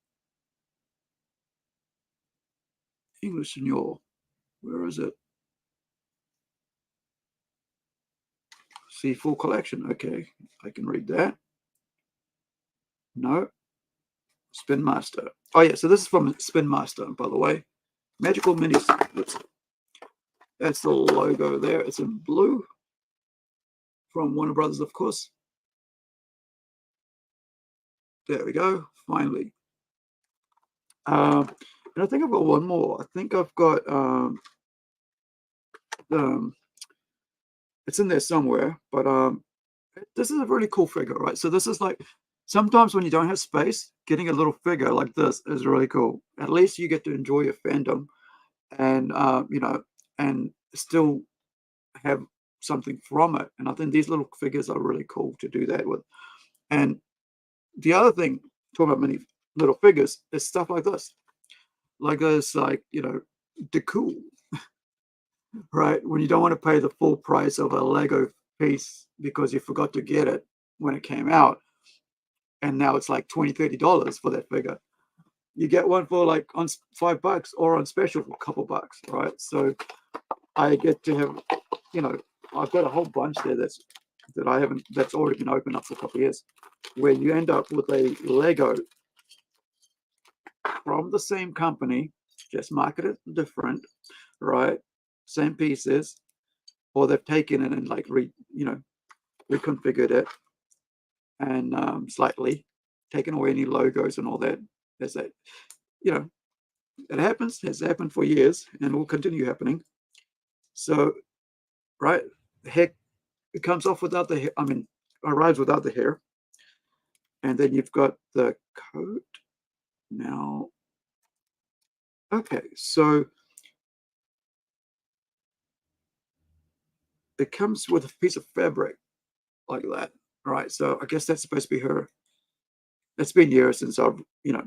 English Senor. Where is it? See full collection. Okay, I can read that. No. Spin Master. Oh yeah, so this is from Spin Master, by the way. Magical Minis. That's the logo there. It's in blue. From Warner Brothers, of course. There we go. Finally. And I think I've got one more. I think I've got it's in there somewhere, but this is a really cool figure, right? So this is like, sometimes when you don't have space, getting a little figure like this is really cool. At least you get to enjoy your fandom, and you know, and still have something from it. And I think these little figures are really cool to do that with. And the other thing, talking about many little figures, is stuff like this, like this, like, you know, decor, right? When you don't want to pay the full price of a Lego piece because you forgot to get it when it came out, and now it's like $20-30 for that figure. You get one for like on $5 or on special for a couple bucks, right? So I get to have, you know, I've got a whole bunch there that's already been opened up for a couple of years, where you end up with a Lego from the same company, just marketed different, right? Same pieces, or they've taken it and like reconfigured it and slightly taken away any logos and all that. There's that, you know, it happens, has happened for years and will continue happening. So, right, the heck, it comes off without the hair. I mean, arrives without the hair. And then you've got the coat. Now, okay, so it comes with a piece of fabric like that, right? So I guess that's supposed to be her. It's been years since I've, you know,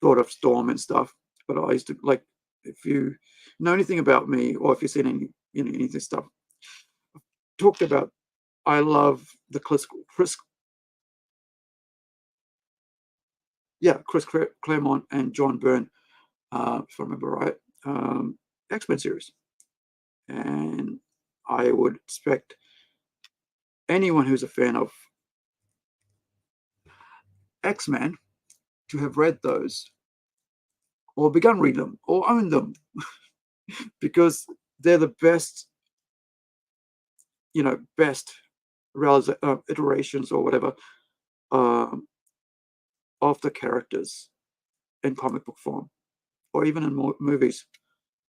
thought of Storm and stuff, but I used to, like, if you know anything about me, or if you've seen any, you know, anything stuff talked about, I love the Chris Claremont and John Byrne, if I remember right, X-Men series. And I would expect anyone who's a fan of X-Men to have read those, or begun reading them, or own them, because they're the best, you know, best iterations or whatever um, of the characters in comic book form, or even in movies,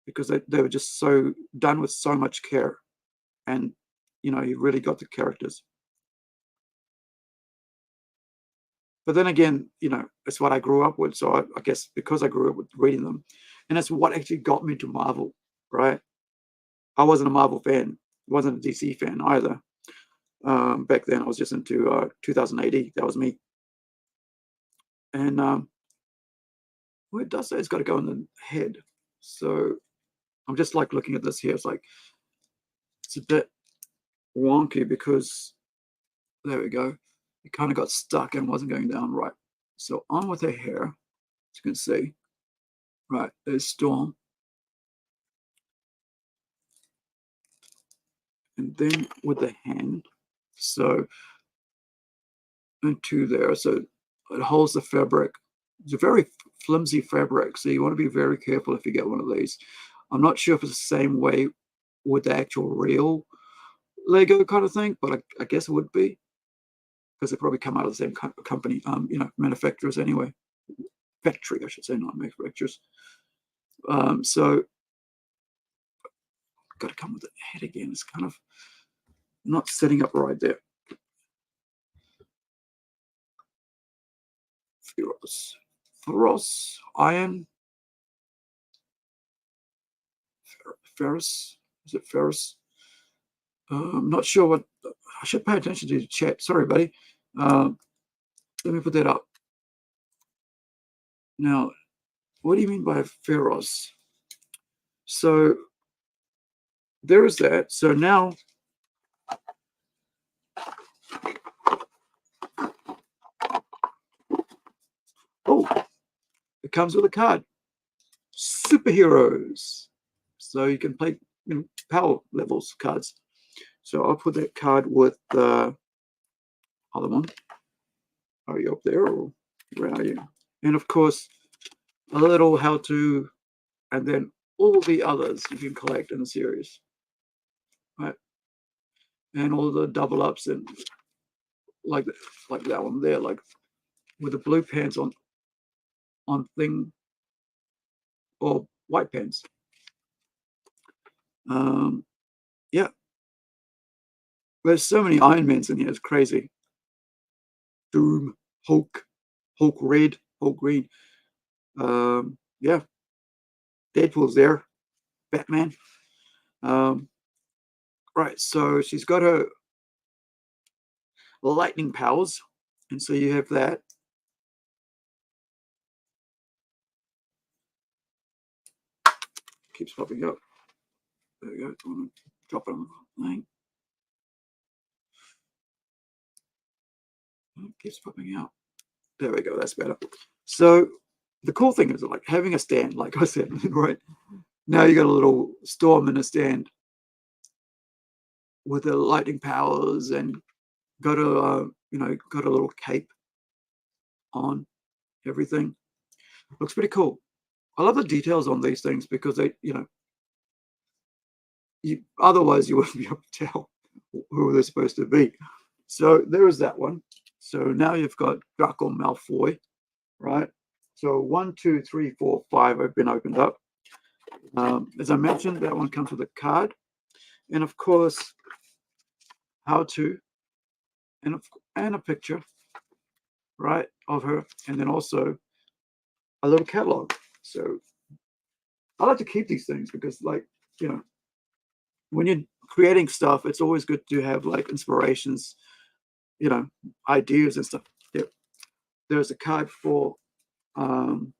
because they were just so done with so much care, and, you know, you really got the characters. But then again, you know, it's what I grew up with. So I guess because I grew up with reading them, and that's what actually got me into Marvel, right? I wasn't a Marvel fan, wasn't a DC fan either. Back then, I was just into 2080. That was me. And well, it does say it's got to go in the head. So I'm just like looking at this here. It's like, it's a bit wonky because there we go. It kind of got stuck and wasn't going down right. So on with her hair, as you can see. Right, there's Storm. And then with the hand, so into there, so it holds the fabric. It's a very flimsy fabric, so you want to be very careful if you get one of these. I'm not sure if it's the same way with the actual real Lego kind of thing, but I guess it would be, because they probably come out of the same company, you know, manufacturers anyway. Factory, I should say, not manufacturers. So got to come with the head again. It's kind of not setting up right there. Feroz, Iron, Ferris. Is it Ferris? I'm not sure what. I should pay attention to the chat. Sorry, buddy. Let me put that up. Now, what do you mean by Feroz? So there is that. So now, oh, it comes with a card. Superheroes. so you can play power levels cards. So I'll put that card with the other one. Are you up there, or where are you? And of course, a little how to, and then all the others you can collect in the series, right? And all the double ups, and like that one there, like with the blue pants on thing, or white pants. Yeah, there's so many Iron Mans in here. It's crazy. Doom, Hulk red, Hulk green. Yeah, Deadpool's there, Batman. Right, so she's got her lightning powers, and so you have that. Keeps popping up. There we go. Drop it on the thing. It keeps popping out. There we go. That's better. So the cool thing is like having a stand, like I said, right? Now you got a little Storm in a stand with the lightning powers, and got a got a little cape on, everything. Looks pretty cool. I love the details on these things because they, otherwise you wouldn't be able to tell who they're supposed to be. So there is that one. So now you've got Draco Malfoy, right? So 1, 2, 3, 4, 5 have been opened up. As I mentioned, that one comes with a card, and of course, how to, and a picture, right, of her, and then also a little catalog. So I like to keep these things because, like, when you're creating stuff, it's always good to have like inspirations, ideas and stuff. Yeah. There's a card for the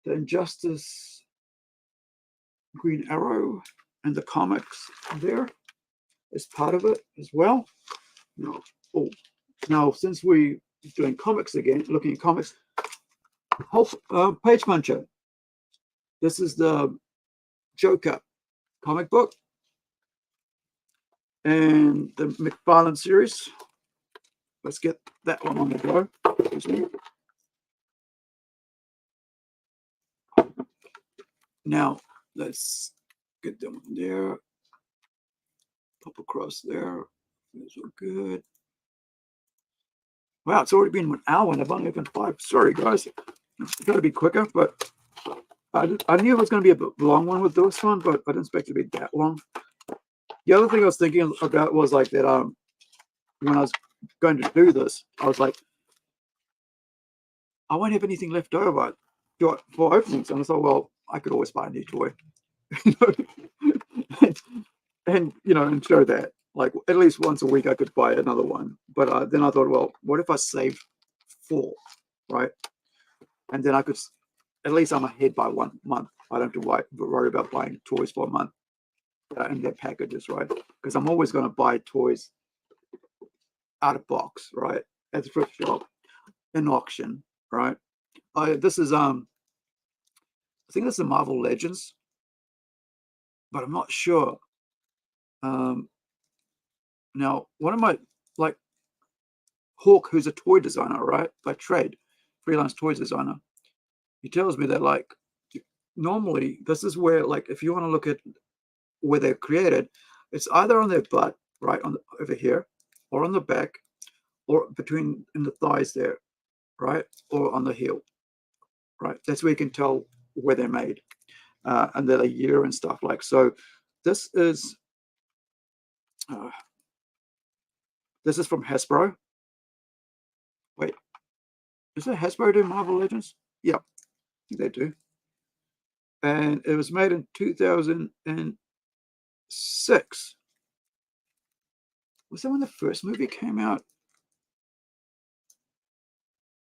Injustice Green Arrow, and the comics there is part of it as well. Now since we're doing comics again, looking at comics, Page Puncher. This is the Joker comic book and the McFarlane series. Let's get that one on the go. Excuse me. Now let's get them there. Pop across there. Those are good. Wow, it's already been 1 hour and I've only opened 5. Sorry, guys. It's got to be quicker, but I knew it was going to be a long one with this one, but I didn't expect it to be that long. The other thing I was thinking about was like that when I was going to do this, I was like, I won't have anything left over for openings. And I thought, well, I could always buy a new toy. and show that. Like at least once a week I could buy another one. But then I thought, well, what if I save 4, right? And then I could, at least I'm ahead by 1 month. I don't have to worry about buying toys for a month and their packages, right? Because I'm always going to buy toys out of box, right? At the thrift shop, in auction, right? This is I think this is Marvel Legends, but I'm not sure. Now, one of my, like, Hawk, who's a toy designer, right, by trade, freelance toy designer, he tells me that, like, normally this is where, like, if you want to look at where they're created, it's either on their butt, right, over here, or on the back, or between in the thighs there, right, or on the heel, right. That's where you can tell where they're made, and they're a year and stuff like. So this is from Hasbro. Wait, is it Hasbro doing Marvel Legends? Yeah, I think they do. And it was made in 2006. Was that when the first movie came out?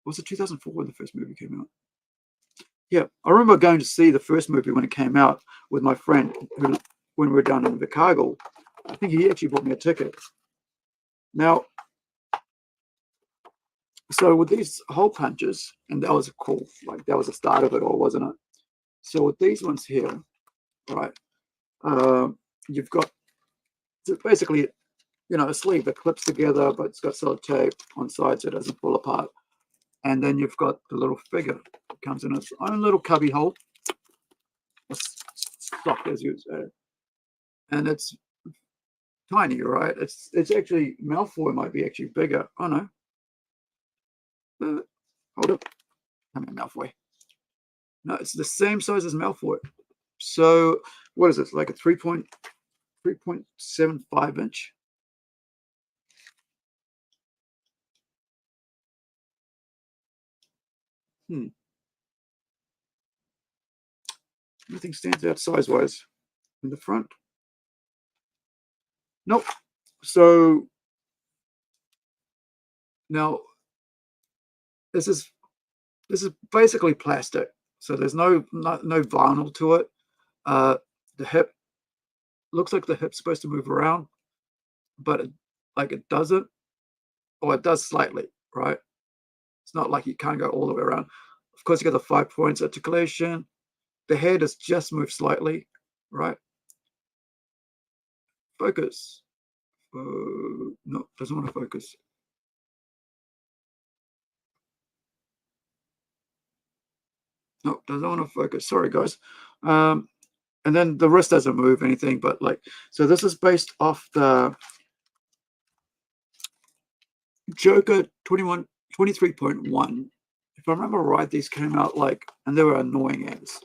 Was it 2004 when the first movie came out? Yeah, I remember going to see the first movie when it came out with my friend when we were down in Chicago. I think he actually bought me a ticket. Now, so with these hole punches, and that was cool, like that was the start of it all, wasn't it? So with these ones here, right, You've got basically, a sleeve that clips together, but it's got sellotape on sides so it doesn't fall apart. And then you've got the little figure. It comes in its own little cubby hole. It's soft as you say. And it's tiny, right? It's actually, Malfoy might be actually bigger. Oh no. Hold up. Come here, Malfoy. No, it's the same size as Malfoy. So what is it? Like a 3.75 inch. Nothing stands out size-wise in the front. Nope. So now this is basically plastic. So there's no vinyl to it. The hip looks like the hip's supposed to move around, but it doesn't, or it does slightly, right? It's not like you can't go all the way around. Of course, you got the 5 points articulation. The head is just moved slightly, right? Focus. No, doesn't want to focus. No, doesn't want to focus. Sorry, guys. And then the wrist doesn't move anything, but so this is based off the Joker 23.1. If I remember right, these came out and they were annoying ads,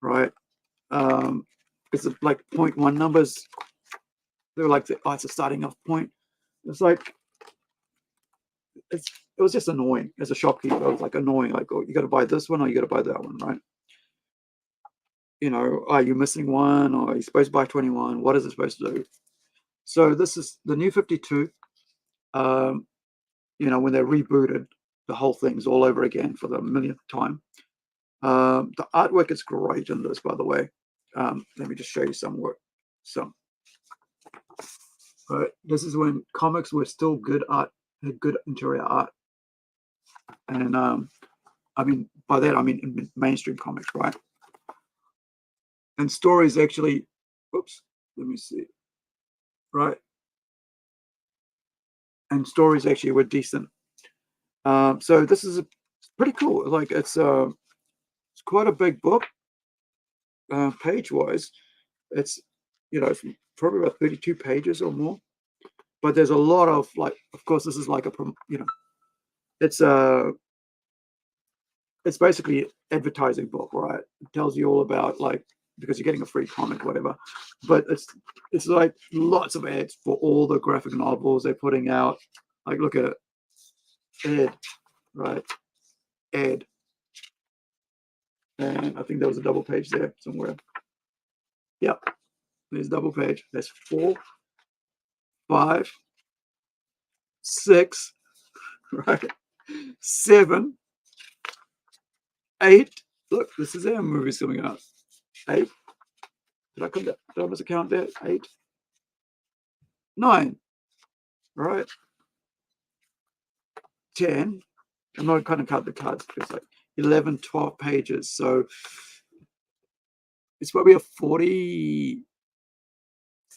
right? It's like 0.1 numbers. They were like, it's a starting off point. It's like, it was just annoying as a shopkeeper. It was annoying. Oh, you got to buy this one or you got to buy that one, right? Are you missing one, or are you supposed to buy 21? What is it supposed to do? So this is the new 52. When they rebooted, the whole thing's all over again for the millionth time. The artwork is great in this, by the way. Let me just show you some work. But this is when comics were still good art, had good interior art. And I mean, by that, I mean in mainstream comics, right? And stories actually, oops, let me see, right? And stories actually were decent. So this is pretty cool. It's quite a big book, page-wise. It's it's probably about 32 pages or more. But there's a lot of of course, this is it's basically advertising book, right? It tells you all about because you're getting a free comic, whatever. But it's like lots of ads for all the graphic novels they're putting out. Look at it, ad, right? Ad, and I think there was a double page there somewhere. Yep, there's double page. There's 4, 5, 6, right? 7, 8. Look, this is our movies coming out. 8. Did I miss a count there? 8, 9, right? 10. I'm not going to cut the cards. It's 11, 12 pages. So it's probably a 40,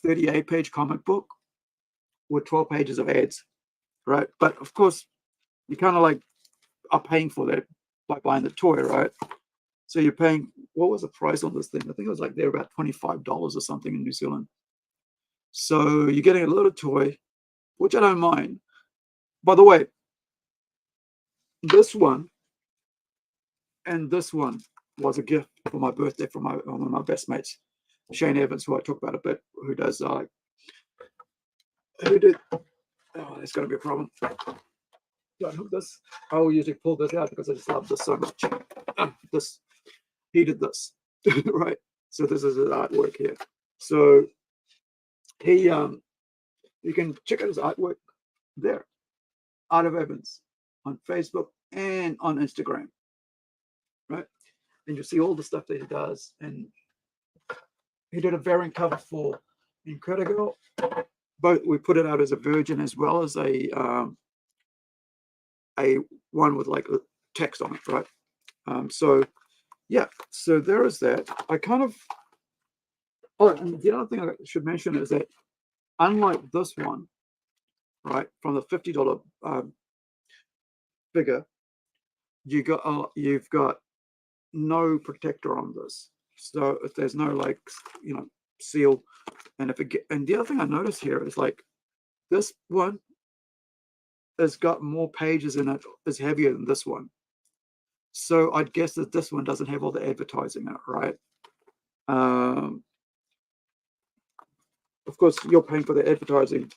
38 page comic book with 12 pages of ads, right? But of course, you kind of are paying for that by buying the toy, right? So you're paying, what was the price on this thing? I think it was they're about $25 or something in New Zealand. So you're getting a little toy, which I don't mind. By the way, this one and this one was a gift for my birthday from one of my best mates, Shane Evans, who I talk about a bit, who does who did, oh, there's going to be a problem. Don't hook this. I will usually pull this out because I just love this so much. He did this, right? So this is his artwork here. So he, you can check out his artwork there, Art of Evans, on Facebook and on Instagram, right? And you'll see all the stuff that he does. And he did a variant cover for Incredible. Both, we put it out as a virgin as well as a one with text on it, right? So yeah, so there is that. I kind of Oh, and the other thing I should mention is that unlike this one, right, from the $50 figure, you've got no protector on this. So if there's no like seal, and and the other thing I noticed here is like this one has got more pages in it, is heavier than this one. So I'd guess that this one doesn't have all the advertising in it, right? Of course, you're paying for the advertising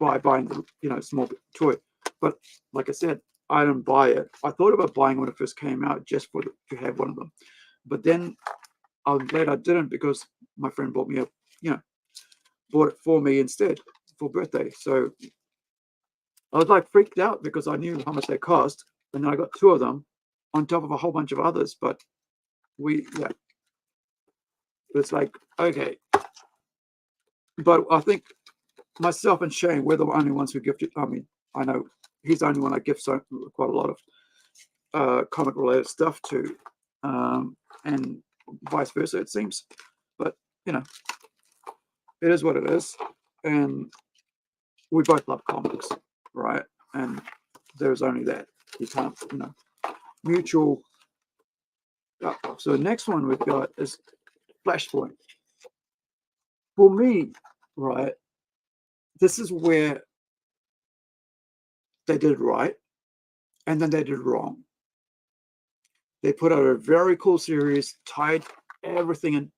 by buying the small toy, but like I said, I didn't buy it. I thought about buying when it first came out just to have one of them, but then I'm glad I didn't because my friend bought me bought it for me instead for birthday. So I was like freaked out because I knew how much they cost, and then I got two of them on top of a whole bunch of others. But it's like, okay. But I think myself and Shane, we're the only ones who gifted. I mean, I know he's the only one I gift quite a lot of comic related stuff to, and vice versa, it seems. But it is what it is, and we both love comics, right? And there's only that. You can't, mutual. So the next one we've got is Flashpoint. For me, right, this is where they did right, and then they did wrong. They put out a very cool series, tied everything in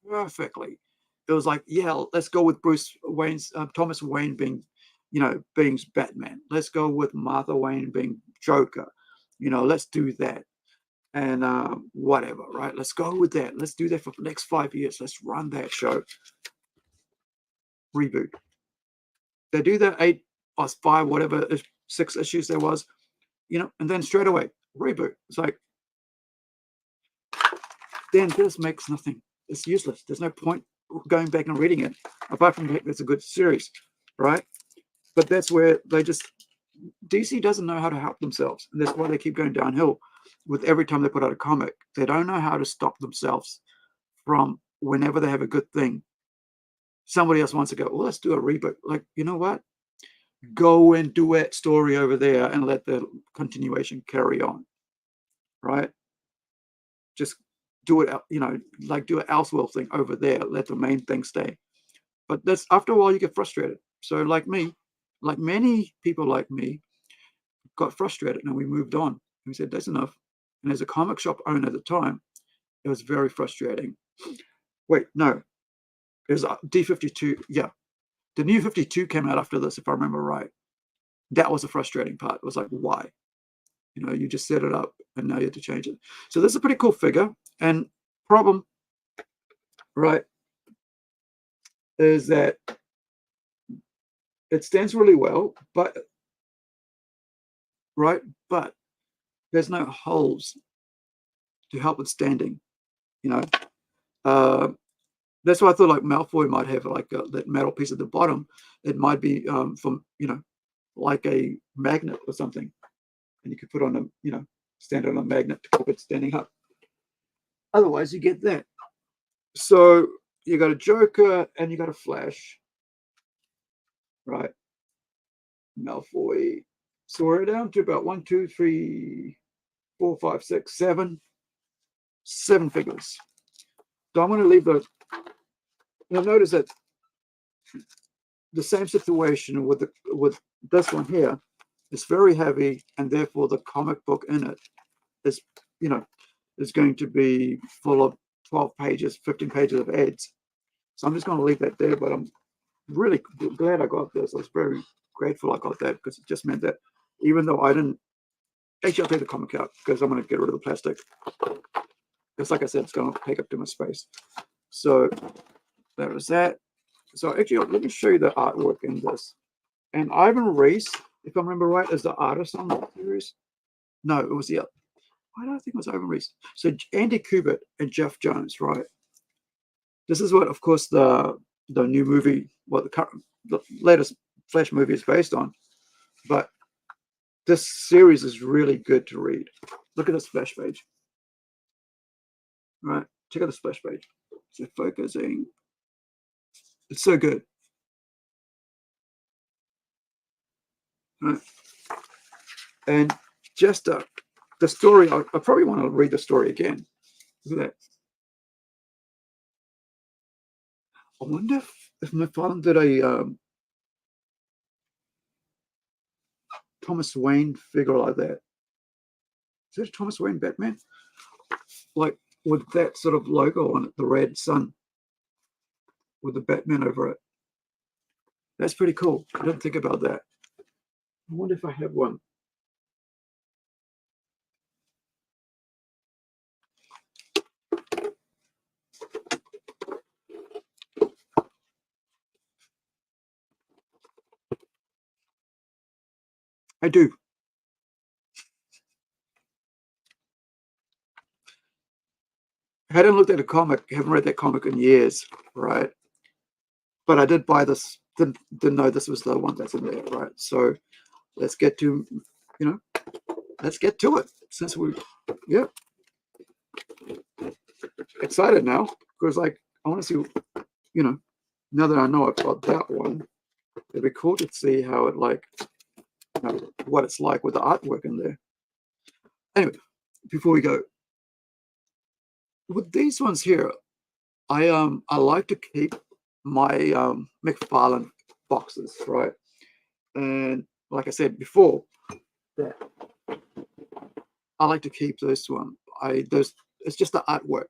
perfectly. It was like, yeah, let's go with Thomas Wayne being Batman. Let's go with Martha Wayne being Joker. Let's do that. And whatever, right? Let's go with that. Let's do that for the next 5 years. Let's run that show. Reboot. They do that 8 or 5, whatever, 6 issues there was, and then straight away, reboot. It's like, then this makes nothing. It's useless. There's no point going back and reading it, apart from the fact it's a good series, right? But that's where DC doesn't know how to help themselves. And that's why they keep going downhill with every time they put out a comic. They don't know how to stop themselves from whenever they have a good thing. Somebody else wants to go, well, let's do a reboot. Like, you know what? Go and do that story over there and let the continuation carry on, right? Just do it, like do an Elseworld thing over there. Let the main thing stay. But that's after a while you get frustrated. So like me, like many people like me, got frustrated and we moved on. And we said, that's enough. And as a comic shop owner at the time, it was very frustrating. Wait, no. It was D52. Yeah. The new 52 came out after this, if I remember right. That was the frustrating part. It was like, why? You just set it up and now you have to change it. So this is a pretty cool figure. And problem, right, is that it stands really well, but there's no holes to help it standing. That's why I thought like Malfoy might have like that metal piece at the bottom. It might be from like a magnet or something, and you could put on a stand on a magnet to keep it standing up. Otherwise, you get that. So you got a Joker and you got a Flash, right? Malfoy. So we're down to about 1, 2, 3, 4, 5, 6, 7 figures. So I'm going to leave the. You'll notice that the same situation with this one here. It's very heavy, and therefore the comic book in it is is going to be full of 12 pages, 15 pages of ads. So I'm just going to leave that there. But I'm really glad I got this. I was very grateful I got that because it just meant that even though I didn't. Actually, I'll take the comic out because I'm going to get rid of the plastic. Because like I said, it's going to take up too much space. So there was that. So actually, let me show you the artwork in this. And Ivan Reis, if I remember right, is the artist on the series. No, it was the. Why do I think it was Ivan Reis? So Andy Kubert and Jeff Jones, right? This is what, of course, the new movie, the latest Flash movie is based on. But this series is really good to read. Look at this splash page. Right? Check out the splash page. So focusing. It's so good. Right. And just the story, I probably want to read the story again. Look at that. I wonder if my father did a Thomas Wayne figure like that. Is that a Thomas Wayne Batman? Like with that sort of logo on it, the red sun with the Batman over it. That's pretty cool. I didn't think about that. I wonder if I have one. I do. I hadn't looked at a comic, haven't read that comic in years, right? But I did buy this, didn't know this was the one that's in there, right? So let's get to, let's get to it. Since yeah, excited now, because like, I want to see, now that I know I've got that one, it'd be cool to see how it like, what it's like with the artwork in there. Anyway, before we go, with these ones here, I like to keep my McFarlane boxes, right? And like I said before, that I like to keep this one. It's just the artwork,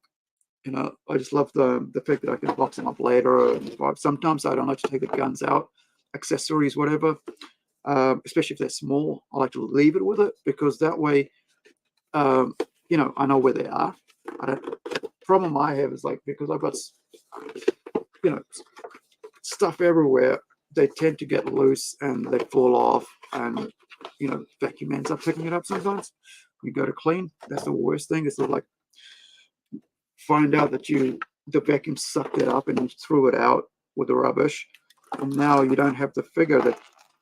I just love the fact that I can box them up later. Sometimes I don't like to take the guns out, accessories, whatever. Especially if they're small, I like to leave it with it because that way, I know where they are. Problem I have is like because I've got stuff everywhere, they tend to get loose and they fall off, and vacuum ends up picking it up sometimes. You go to clean, that's the worst thing. It's sort of like find out that the vacuum sucked it up and you threw it out with the rubbish, and now you don't have the figure that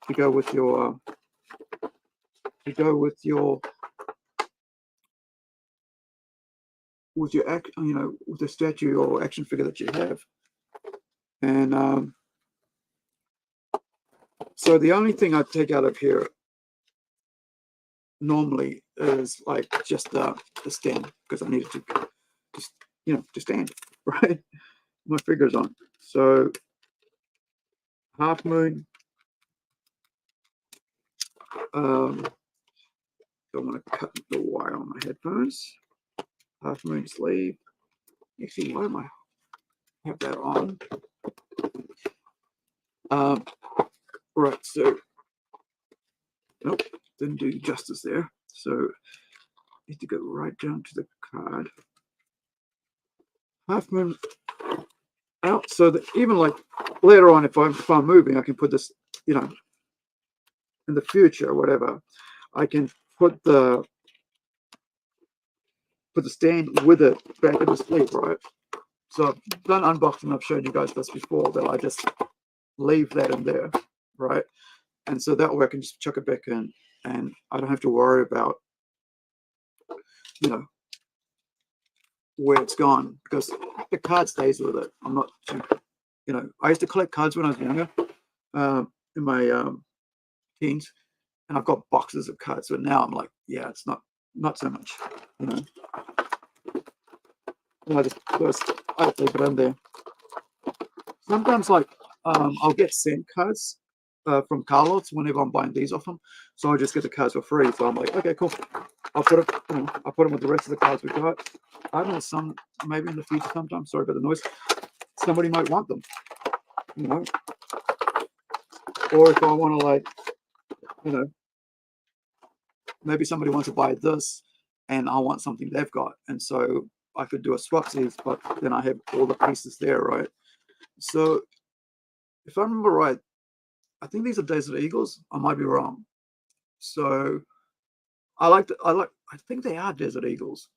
to go with your with the statue or action figure that you have. And so the only thing I take out of here normally is like just the stand, because I needed to just to stand right. My figure's on. So Half Moon. Don't want to cut the wire on my headphones. Half Moon sleeve. Actually, why am I have that on? Right, so nope, didn't do justice there. So need to go right down to the card. Half Moon out, so that even like later on, if I'm moving, I can put this, in the future or whatever, I can put the stand with it back in the sleeve, right? So I've done unboxing, I've shown you guys this before, that I just leave that in there, right? And so that way I can just chuck it back in and I don't have to worry about, where it's gone, because the card stays with it. I'm not, I used to collect cards when I was younger, in my teens, and I've got boxes of cards. But now I'm like, yeah, it's not so much, And I leave it in there. Sometimes, like, I'll get sent cards from Carlos whenever I'm buying these off them, so I just get the cards for free. So I'm like, okay, cool. I'll put it, I'll put them with the rest of the cards we got. I don't know, maybe in the future sometime. Sorry about the noise. Somebody might want them, Or if I want to, like, maybe somebody wants to buy this, and I want something they've got, and so I could do a swapsies, but then I have all the pieces there, right? So if I remember right, I think these are Desert Eagles. I might be wrong. So I think they are Desert Eagles,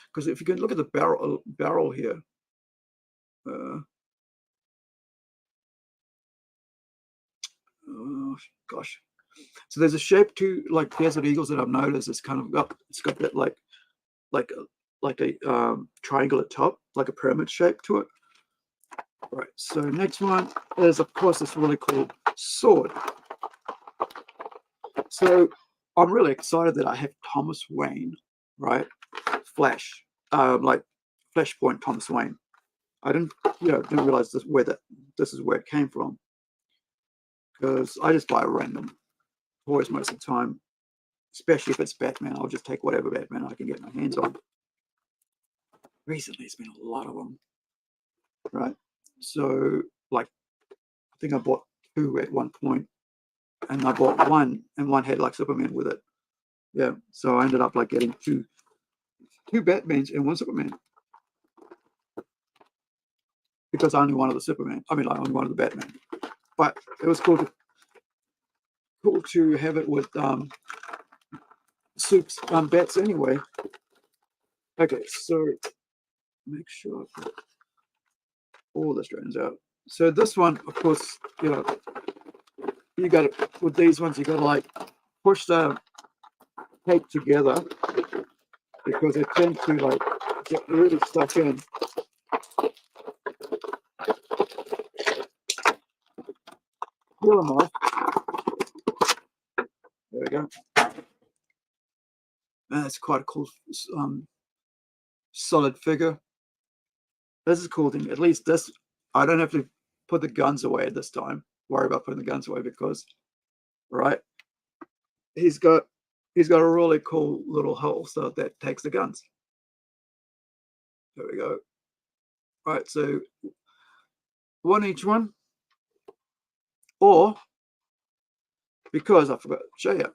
because if you can look at the barrel here, oh gosh, so there's a shape to like Desert Eagles that I've noticed. It's got that like a triangle at top, like a pyramid shape to it. Right, so next one is, of course, this really cool sword. So I'm really excited that I have Thomas Wayne, right? Flash, like Flashpoint Thomas Wayne. I didn't realize this is where it came from, because I just buy random toys most of the time, especially if it's Batman. I'll just take whatever Batman I can get my hands on. Recently, it's been a lot of them, right? So, like, I think I bought 2 at one point, and I bought one, and one had like Superman with it. Yeah, so I ended up like getting two Batmans and one Superman, because I only wanted the Superman. I mean, like, I only wanted the Batman. But it was cool to have it with Soup's bats anyway. Okay, so make sure I put all the strands out. So this one, of course, you got to, with these ones, you got to like push the tape together, because it tends to like get really stuck in. Peel them off. There we go. And that's quite a cool solid figure. This is a cool thing. At least this, I don't have to put the guns away this time. Worry about putting the guns away, because, right, he's got a really cool little holster that takes the guns. There we go. All right, so one each one, or, because I forgot to show you,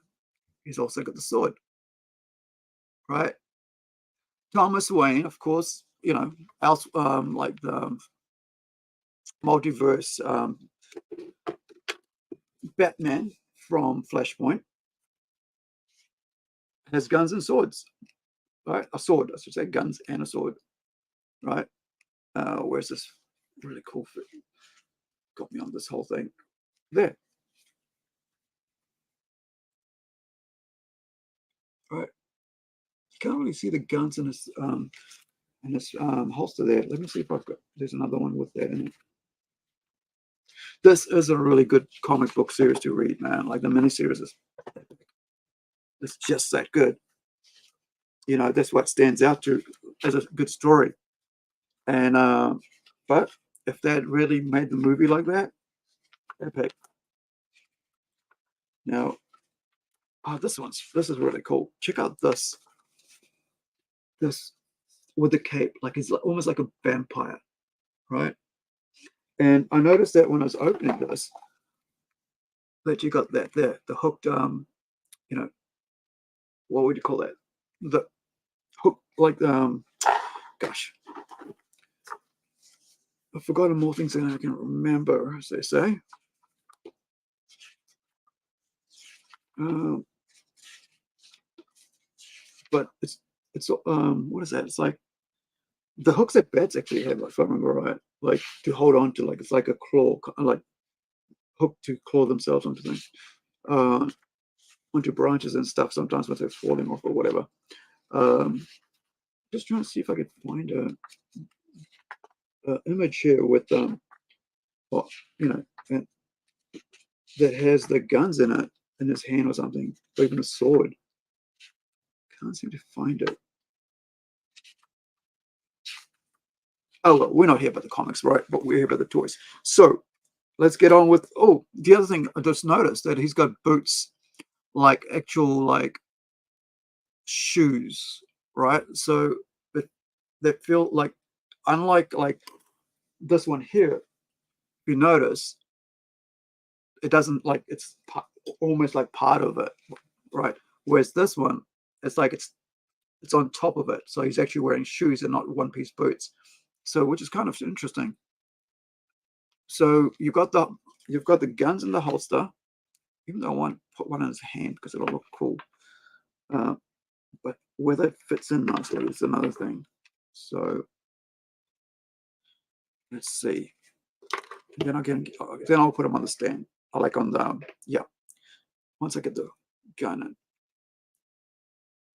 he's also got the sword, right? Thomas Wayne, of course, like the multiverse Batman from Flashpoint, has guns and swords, right? A sword, I should say, guns and a sword, right? Where's this really cool fit? Got me on this whole thing. There. All right. You can't really see the guns in this holster there. Let me see if I've got, there's another one with that in it. This is a really good comic book series to read, man. Like, the miniseries is, it's just that good. That's what stands out to as a good story. And but if that really made the movie like that, epic. Now, this is really cool. Check out this with the cape, like he's almost like a vampire, right? And I noticed that when I was opening this, that you got that there, the hooked, what would you call that? The hook, like, gosh, I've forgotten more things than I can remember, as they say. But it's what is that? It's like the hooks that bats actually have, if I remember right, like to hold on to, like it's like a claw, like hook to claw themselves onto things, onto branches and stuff. Sometimes when they're falling off or whatever. Just trying to see if I could find a image here with well, that has the guns in it in his hand or something, or even a sword. Can't seem to find it. Oh, well, we're not here about the comics, right? But we're here about the toys. So let's get on with, the other thing I just noticed, that he's got boots, like actual like shoes, right? So that feel like, unlike like this one here, if you notice, it doesn't, like, it's almost like part of it, right? Whereas this one, it's like it's on top of it. So he's actually wearing shoes and not one-piece boots. So, which is kind of interesting. So you've got the guns in the holster, even though I want to put one in his hand because it'll look cool. But whether it fits in nicely is another thing. So let's see. Then I'll put them on the stand. I like on the once I get the gun in.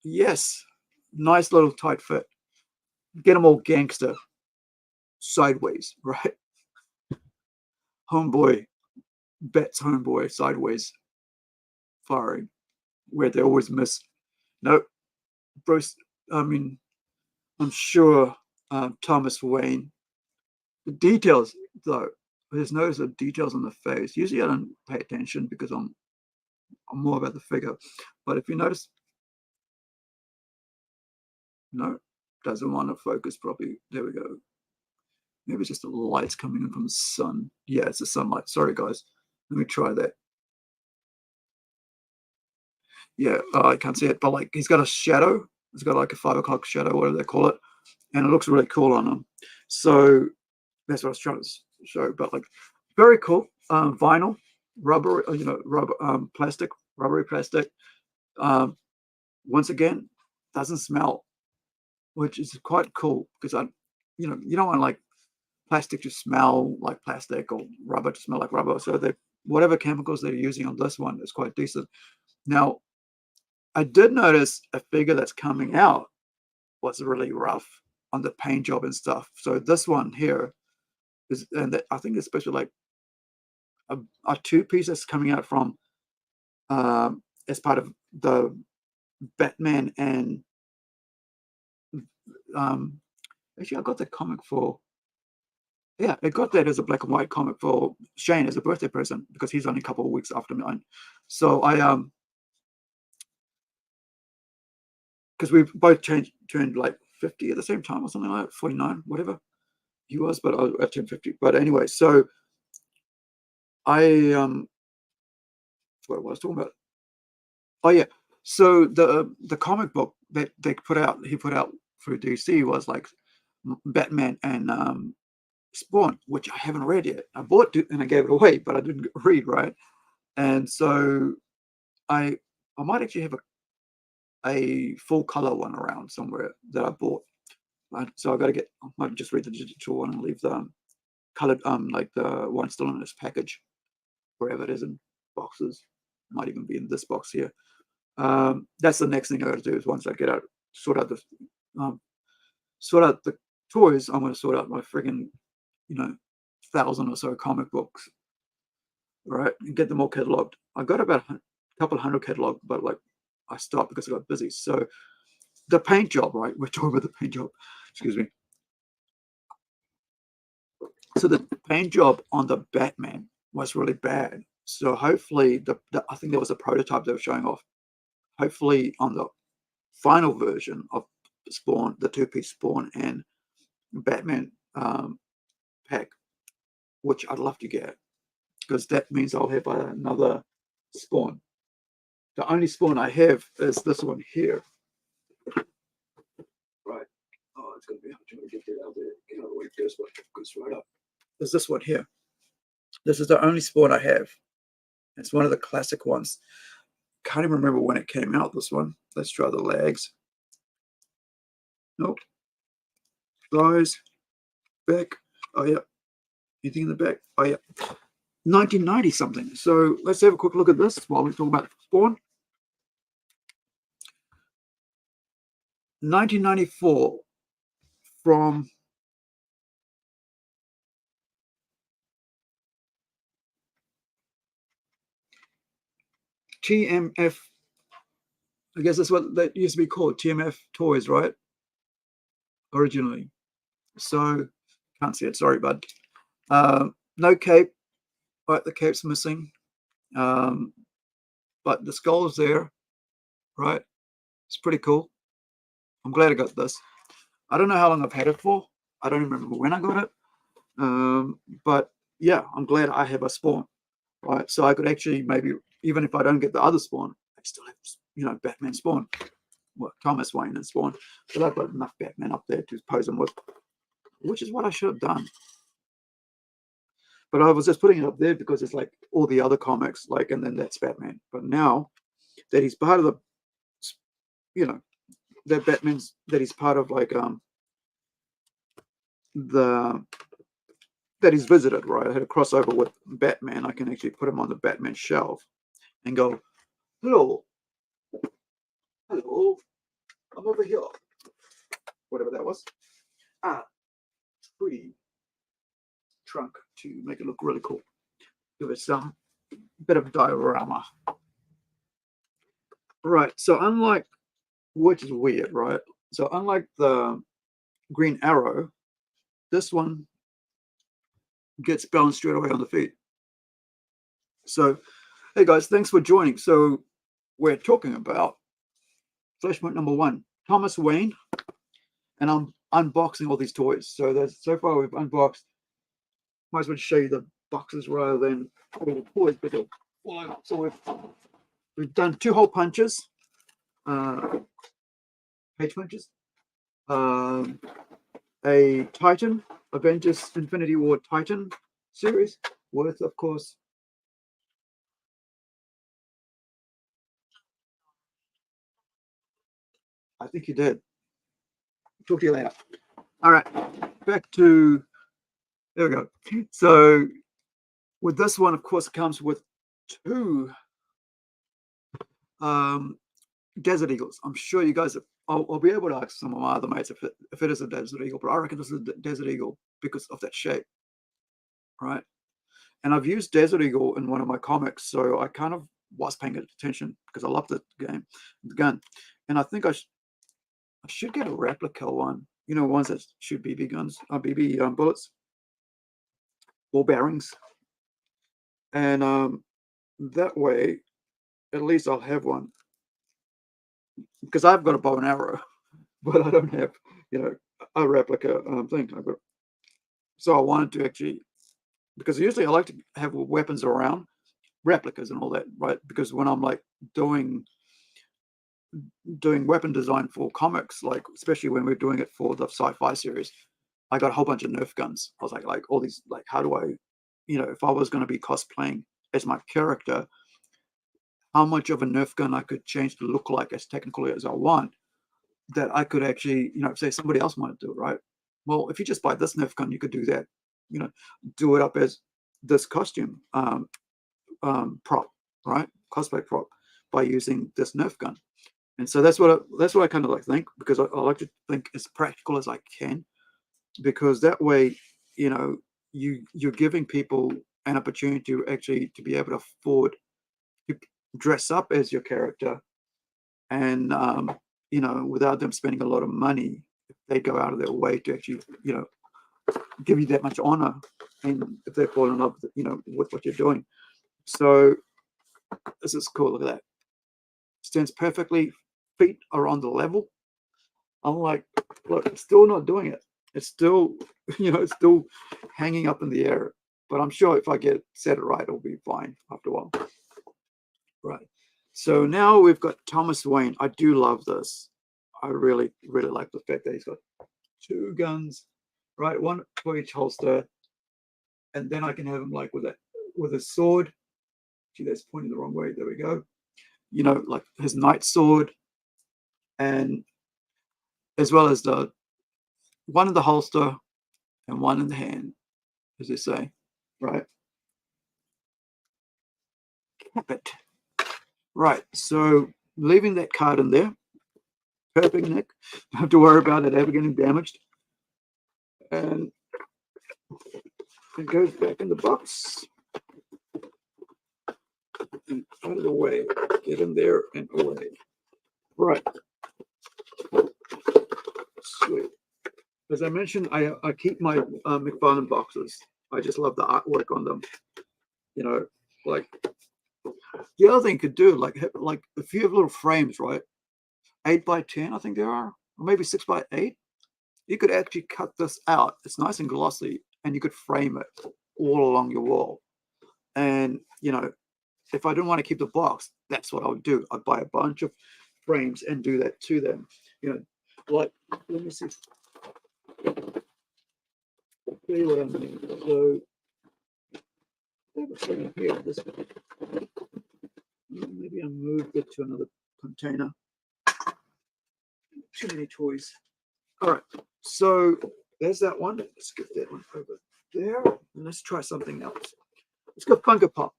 Yes, nice little tight fit. Get them all gangster sideways, right? homeboy, Bet's homeboy, sideways firing, where they always miss. Nope, Bruce. I mean, I'm sure Thomas Wayne. The details, though, there's notice of details on the face. Usually, I don't pay attention because I'm more about the figure. But if you notice, no, doesn't want to focus properly. There we go. Maybe it's just the lights coming in from the sun. Yeah, it's the sunlight. Sorry, guys. Let me try that. Yeah, I can't see it, but like he's got a shadow. He's got like a 5 o'clock shadow, whatever they call it, and it looks really cool on him. So that's what I was trying to show. But like, very cool. Vinyl, rubber, rubber, plastic, rubbery plastic. Once again, doesn't smell, which is quite cool because you don't want like plastic to smell like plastic or rubber to smell like rubber. So they whatever chemicals they're using on this one is quite decent. Now, I did notice a figure that's coming out was really rough on the paint job and stuff. So this one here is, and I think it's especially like a two-piece that's coming out from as part of the Batman and actually I got the comic for. Yeah, I got that as a black and white comic for Shane as a birthday present because he's only a couple of weeks after mine. So I because we both turned like 50 at the same time or something like that, 49, whatever he was, but I turned 50. But anyway, so I what was I talking about? Oh yeah, so the comic book that he put out through DC was like Batman and Spawn, which I haven't read yet. I bought it and I gave it away, but I didn't read, right? And so I might actually have a full color one around somewhere that I bought. Right? So I might just read the digital one and leave the colored like the one still in this package, wherever it is in boxes. Might even be in this box here. That's the next thing I got to do is once I get out, sort out the toys. I'm going to sort out my friggin' 1,000 or so comic books, right, and get them all cataloged. I got about a couple hundred cataloged, but like I stopped because I got busy. So the paint job, right? We're talking about the paint job. Excuse me. So the paint job on the Batman was really bad. So hopefully, I think there was a prototype they were showing off. Hopefully, on the final version of Spawn, the two-piece Spawn and Batman pack, which I'd love to get, because that means I'll have another Spawn. The only Spawn I have is this one here. Right. Oh, it's going to be hard to get that out there. Get out of the way first, but it goes right up. There's this one here. This is the only Spawn I have. It's one of the classic ones. Can't even remember when it came out, this one. Let's try the legs. Nope. Thighs. Back. Oh, yeah. Anything in the back? Oh, yeah. 1990 something. So let's have a quick look at this while we talk about Spawn. 1994 from TMF. I guess that's what that used to be called, TMF Toys, right? Originally. So can't see it. Sorry, bud. No cape. Right, the cape's missing. But the skull's there. Right. It's pretty cool. I'm glad I got this. I don't know how long I've had it for. I don't even remember when I got it. But yeah, I'm glad I have a Spawn. Right. So I could actually maybe, even if I don't get the other Spawn, I still have, Batman Spawn. Well, Thomas Wayne and Spawn. But I've got enough Batman up there to pose them with, which is what I should have done. But I was just putting it up there because it's like all the other comics, like, and then that's Batman. But now that he's part of that Batman's, that he's part of like that he's visited, right? I had a crossover with Batman. I can actually put him on the Batman shelf and go, hello, I'm over here. Whatever that was. Tree trunk to make it look really cool. give it some bit of diorama. Right, so unlike, which is weird, right? So unlike the green arrow, this one gets balanced straight away on the feet. So, hey guys, thanks for joining. So we're talking about Flashpoint number 1, Thomas Wayne, and I'm unboxing all these toys. So far we've unboxed, might as well show you the boxes rather than all the toys, but they'll fly up. So we've done 2 hole punches, page punches, a Titan, Avengers Infinity War Titan series, worth, of course, I think you did. Talk to you later. All right, back to, there we go. So with this one, of course, it comes with 2 Desert Eagles. I'm sure you guys, I'll be able to ask some of my other mates if it is a Desert Eagle, but I reckon this is a Desert Eagle because of that shape, right? And I've used Desert Eagle in one of my comics, so I kind of was paying attention because I love the game, the gun. And I think I should get a replica one, you know, ones that shoot BB guns, BB bullets, ball bearings. And that way, at least I'll have one. Because I've got a bow and arrow, but I don't have, you know, a replica thing. So I wanted to actually, because usually I like to have weapons around, replicas and all that, right? Because when I'm like doing weapon design for comics, like especially when we're doing it for the sci-fi series, I got a whole bunch of Nerf guns. I was like all these, like, how do I, you know, if I was going to be cosplaying as my character, how much of a Nerf gun I could change to look like as technically as I want, that I could actually, you know, say somebody else might do it, right? Well, if you just buy this Nerf gun, you could do that, you know, do it up as this costume prop, right? Cosplay prop by using this Nerf gun. And so that's what I kind of like think, because I like to think as practical as I can, because that way, you know, you're giving people an opportunity to actually to be able to afford to dress up as your character, and you know, without them spending a lot of money, they go out of their way to actually, you know, give you that much honor, and if they fall in love, you know, with what you're doing. So this is cool. Look at that. Stands perfectly. Feet are on the level. I'm like, look, it's still not doing it. It's still, you know, it's still hanging up in the air. But I'm sure if I set it right, it'll be fine after a while. Right. So now we've got Thomas Wayne. I do love this. I really, really like the fact that he's got 2 guns, right? One for each holster. And then I can have him like with a sword. Gee, that's pointing the wrong way. There we go. You know, like his knight sword, and as well as the one in the holster and one in the hand, as they say, right? Cap it. Right. So leaving that card in there. Perfect, Nick. Don't have to worry about it ever getting damaged. And it goes back in the box. And out of the way. Get in there and away. Right. Sweet. As I mentioned, I keep my McFarlane boxes. I just love the artwork on them. You know, like the other thing you could do, like if you have little frames, right? 8x10, I think there are, or maybe 6x8. You could actually cut this out. It's nice and glossy, and you could frame it all along your wall. And you know, if I didn't want to keep the box, that's what I would do. I'd buy a bunch of frames and do that to them. You know, like, let me see. I'll tell you what I mean. So I have a frame here. This one. Maybe I moved it to another container. Too many toys. All right, so there's that one. Let's get that one over there, and let's try something else. Let's go Funko Pop.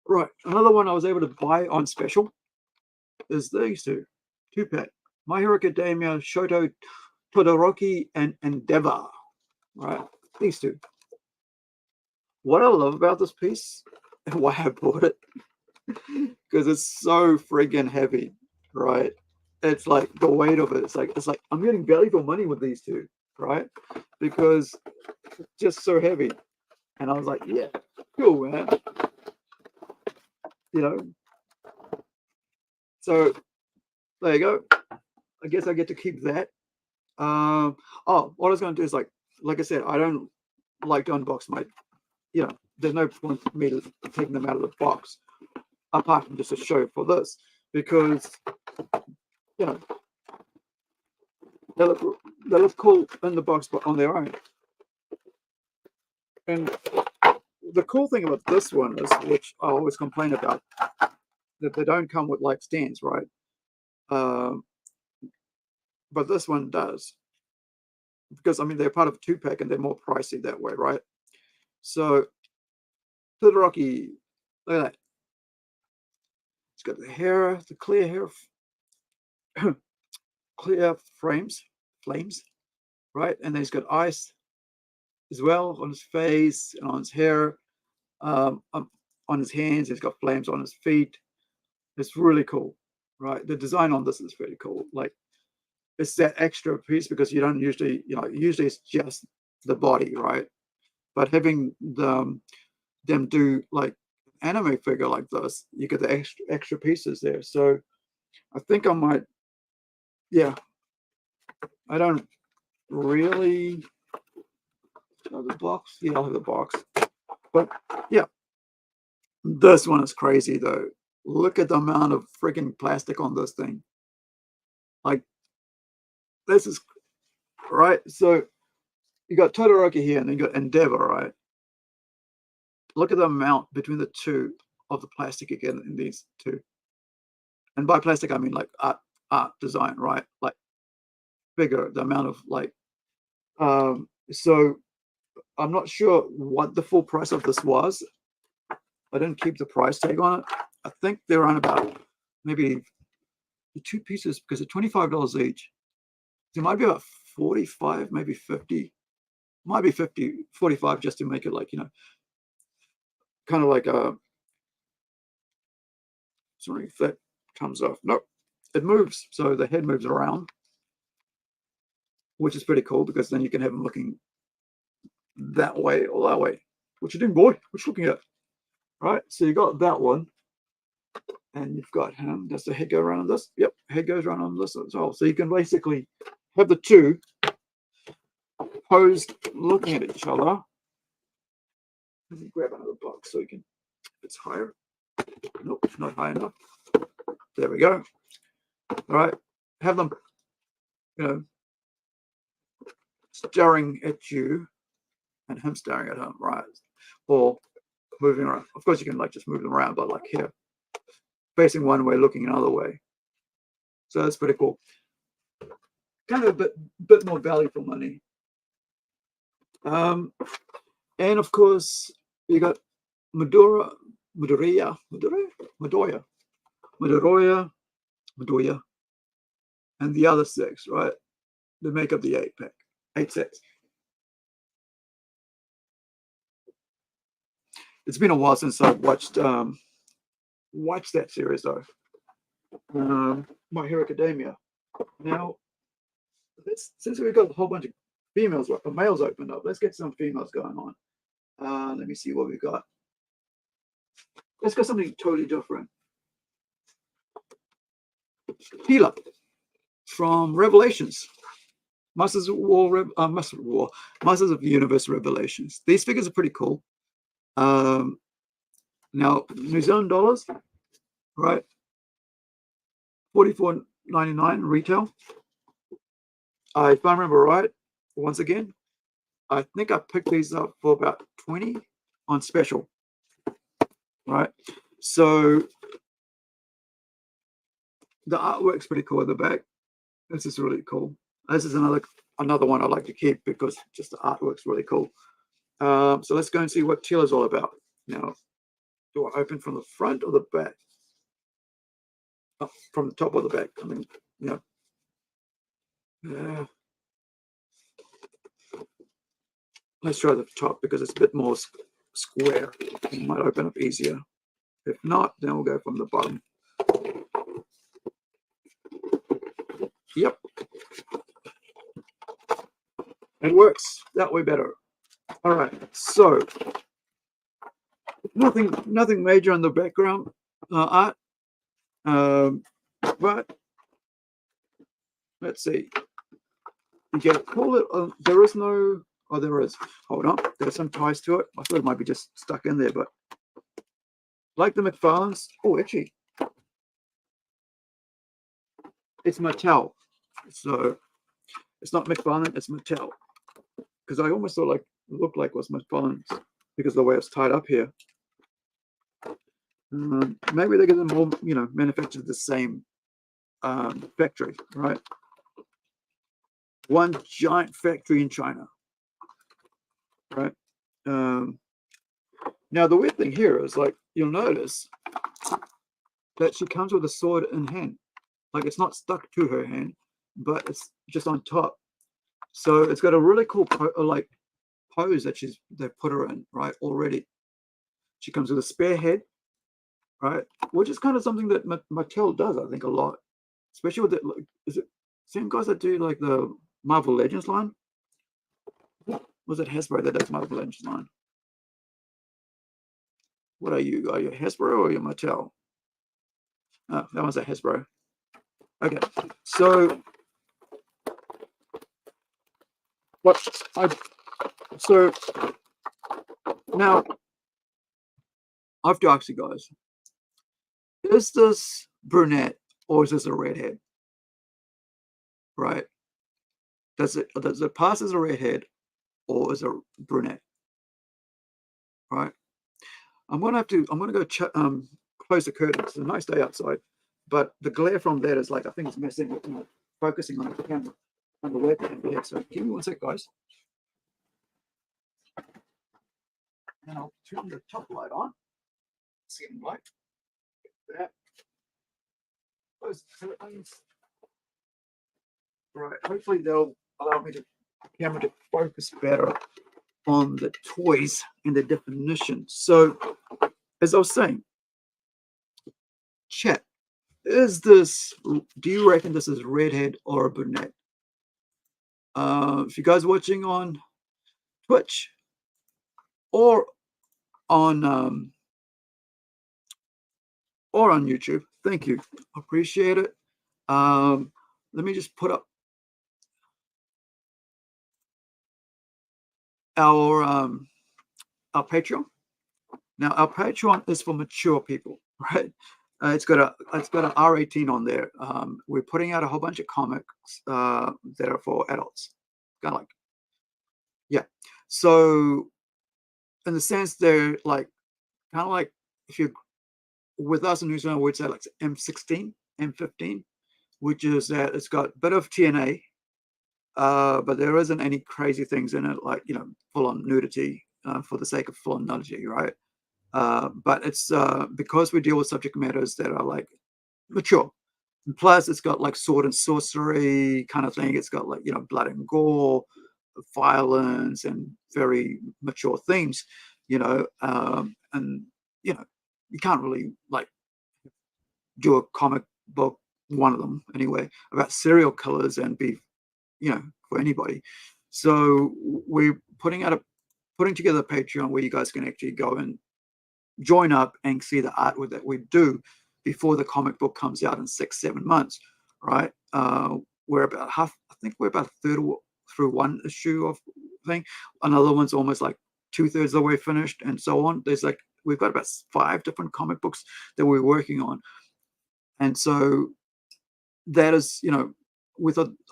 Right, another one I was able to buy on special is these 2-pack. My Hero Academia, Shoto, Todoroki, and Endeavor. Right, these 2. what I love about this piece and why I bought it, because it's so friggin' heavy, right? It's like the weight of it. It's like I'm getting value for money with these two, right? Because it's just so heavy. And I was like, yeah, cool, man. You know. So there you go. I guess I get to keep that. Oh, what I was going to do is like I said, I don't like to unbox my, there's no point for me to taking them out of the box, apart from just a show for this, because you know they look cool in the box, but on their own. And the cool thing about this one is, which I always complain about, that they don't come with like stands, right? But this one does, because I mean they're part of a 2-pack and they're more pricey that way, right? So Todoroki, look at that. It's got the hair, the clear hair, clear flames, right? And then he's got ice as well on his face and on his hair, on his hands. He's got flames on his feet. It's really cool, right? The design on this is very cool. Like, it's that extra piece because you don't usually, usually it's just the body, right? But having them do like anime figure like this, you get the extra pieces there. So I think I might, yeah. I don't really have the box. Yeah, I'll have the box. But yeah, this one is crazy though. Look at the amount of freaking plastic on this thing. Like, this is right. So you got Todoroki here, and then you got Endeavor, right? Look at the amount between the two of the plastic again in these two. And by plastic, I mean like art design, right? Like bigger, the amount of like. So I'm not sure what the full price of this was. I didn't keep the price tag on it. I think they're around about maybe the two pieces, because they're $25 each. It might be about 45, maybe 50. Might be 50, 45, just to make it like, kind of like a, sorry if that comes off. Nope, it moves. So the head moves around, which is pretty cool, because then you can have them looking that way or that way. What you doing, boy? What you looking at? Right, so you got that one, and you've got him. Does the head go around on this? Yep, head goes around on this as well. So you can basically have the two posed looking at each other. Let me grab another box so you can, if it's higher. Nope, it's not high enough. There we go. All right, have them, staring at you, and him staring at him, right? Or moving around. Of course, you can like just move them around, but like here, facing one way, looking another way. So that's pretty cool. Kind of a bit more value for money. And of course, you got Midoriya, and the other 6, right? They make up the 8-pack, 8 sets. It's been a while since I watched that series though. My Hero Academia. Now, since we've got a whole bunch of males opened up, let's get some females going on. Let me see what we've got. Let's go something totally different. Healer from Revelations. Masters of the Universe Revelations. These figures are pretty cool. Now, New Zealand dollars, right? $44.99 retail. If I remember right, once again, I think I picked these up for about 20 on special, right? So the artwork's pretty cool at the back. This is really cool. This is another one I like to keep because just the artwork's really cool. So let's go and see what Teela's all about. Now, do I open from the front or the back? Oh, from the top or the back? I mean, let's try the top because it's a bit more square. It might open up easier. If not, then we'll go from the bottom. Yep. It works that way better. All right, so nothing major on the background art, but let's see. You can pull it. There is no. Oh, there is. Hold on. There's some ties to it. I thought it might be just stuck in there, but like the McFarlane's. Oh, actually, it's Mattel. So it's not McFarlane. It's Mattel. Because I almost thought like it looked like it was McFarlane's because of the way it's tied up here. Maybe they get them all, manufactured the same factory, right? One giant factory in China, right? Now the weird thing here is like you'll notice that she comes with a sword in hand, like it's not stuck to her hand, but it's just on top. So it's got a really cool pose that they've put her in, right? Already, she comes with a spare head, right? Which is kind of something that Mattel does, I think, a lot, especially with the is it same guys that do like the Marvel Legends line? Was it Hasbro that does Marvel Legends line? What are you? Are you Hasbro or are you Mattel? Oh, that one's a Hasbro. Okay, so so now I have to ask you guys: is this brunette or is this a redhead? Right? Does it pass as a redhead or is it a brunette? Right? I'm gonna go close the curtains. It's a nice day outside, but the glare from that is like I think it's messing with focusing on the camera on the webcam here. So give me one sec, guys. And I'll turn the top light on. Second light. That. Close the curtains. Right. Hopefully they'll allow me the camera to focus better on the toys and the definition. So, as I was saying, chat, do you reckon this is redhead or a brunette? If you guys are watching on Twitch or on YouTube, thank you. Appreciate it. Let me just put up our Patreon. Now our Patreon is for mature people, right? It's got an R18 on there. We're putting out a whole bunch of comics that are for adults. Kind of like, yeah. So in the sense they're like kind of like if you're with us in New Zealand, we'd say like M16, M15, which is that it's got a bit of TNA, but there isn't any crazy things in it, like full on nudity for the sake of full on nudity, right? But it's because we deal with subject matters that are like mature. And plus, it's got like sword and sorcery kind of thing. It's got like blood and gore, violence, and very mature themes. And you can't really like do a comic book, one of them anyway, about serial killers and be for anybody. So we're putting together a Patreon where you guys can actually go and join up and see the artwork that we do before the comic book comes out in 6-7 months, right? We're about half, I think we're about a third through one issue of thing. Another one's almost like 2/3 of the way finished, and so on. There's like we've got about 5 different comic books that we're working on, and so that is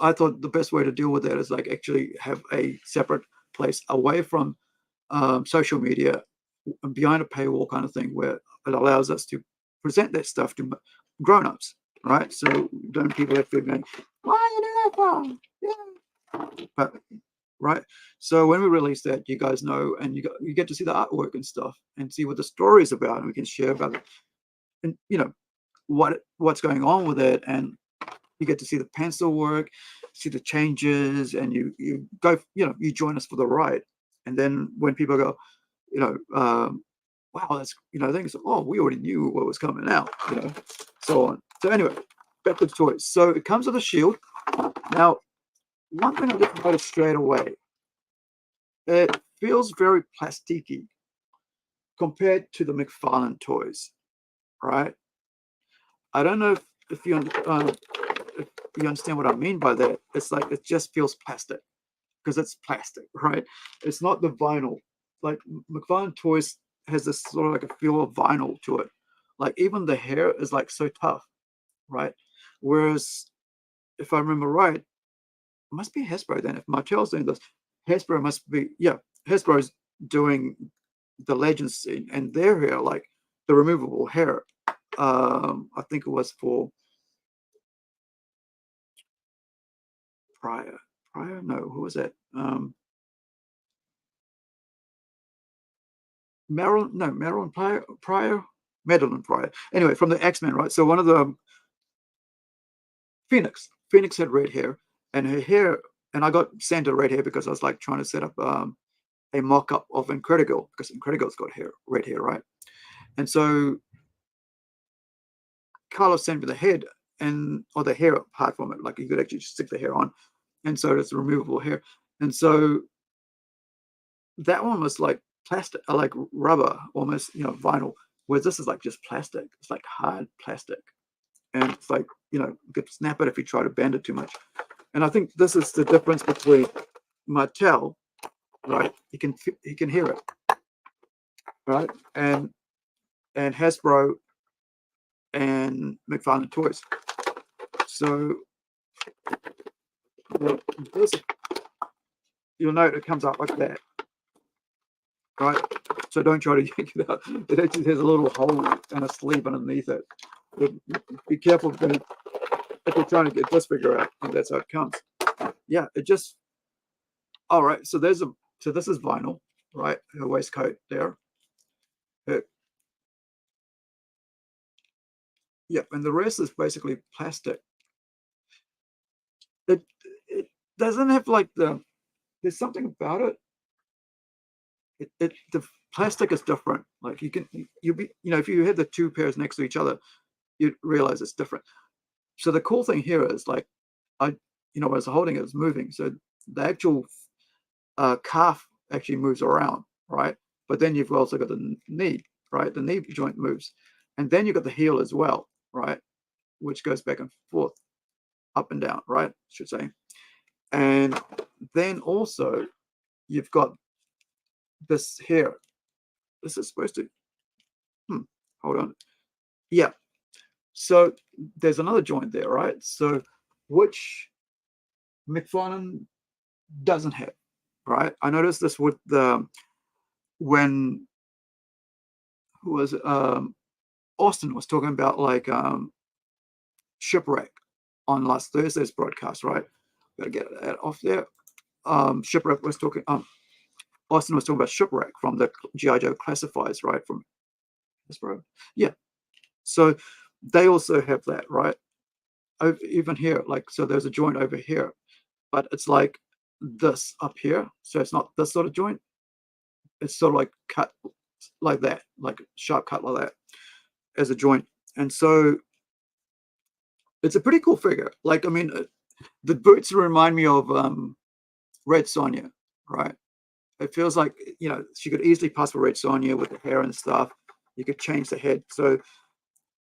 I thought the best way to deal with that is like actually have a separate place away from social media and behind a paywall kind of thing where it allows us to present that stuff to grown-ups, right? So don't people have to go, why are you doing that for? Yeah. But right. So when we release that, you guys know, and you get to see the artwork and stuff and see what the story is about, and we can share about it and what's going on with it, and you get to see the pencil work, see the changes, and you go, you join us for the ride. And then when people go, wow, that's, things, oh, we already knew what was coming out, so on. So anyway, back to the toys. So it comes with a shield. Now, one thing I just noticed straight away, it feels very plasticky compared to the McFarlane toys, right? I don't know if you understand what I mean by that. It's like it just feels plastic because it's plastic, right? It's not the vinyl. Like McFarlane toys has this sort of like a feel of vinyl to it. Like even the hair is like so tough, right? Whereas if I remember right, it must be Hasbro then. If Mattel's doing this, Hasbro must be, yeah, Hasbro's doing the Legends scene, and their hair, like the removable hair, I think it was for Pryor. No, who was that? Madeline Pryor. Anyway, from the X-Men, right? So one of the Phoenix had red hair, and her hair, and I got Santa red hair because I was like trying to set up a mock-up of Incredible, because Incredible's got red hair, right? And so Carlos sent me the head or the hair apart from it, like you could actually just stick the hair on, and so it's removable hair. And so that one was like plastic, like rubber, almost, vinyl, whereas this is like just plastic. It's like hard plastic, and it's like, you could snap it if you try to bend it too much. And I think this is the difference between Mattel, right? He can hear it, right? And Hasbro and McFarlane Toys. So this, you'll note it comes out like that, right? So don't try to yank it out. It actually has a little hole and a sleeve underneath it. But be careful if you're trying to get this figure out, and that's how it comes. Yeah, it just, all right. So this is vinyl, right? Her waistcoat there. Yep, and the rest is basically plastic. It doesn't have like there's something about it. The plastic is different. Like if you had the two pairs next to each other, you'd realize it's different. So the cool thing here is like as I was holding it, was moving. So the actual calf actually moves around, right? But then you've also got the knee, right? The knee joint moves, and then you've got the heel as well, right? Which goes back and forth, up and down, right? I should say. And then also you've got this here. This is supposed to, hold on. Yeah. So there's another joint there, right? So which McFarlane doesn't have, right? I noticed this with when Austin was talking about like Shipwreck on last Thursday's broadcast, right? Gotta get that off there. Shipwreck was talking. Austin was talking about Shipwreck from the G.I. Joe classifieds, right? From Hasbro. Yeah. So they also have that, right? Even here, like, so there's a joint over here, but it's like this up here. So it's not this sort of joint. It's sort of like cut like that, like sharp cut like that as a joint. And so it's a pretty cool figure. Like, I mean, the boots remind me of Red Sonja, right? It feels like, she could easily pass for Red Sonja with the hair and stuff. You could change the head. So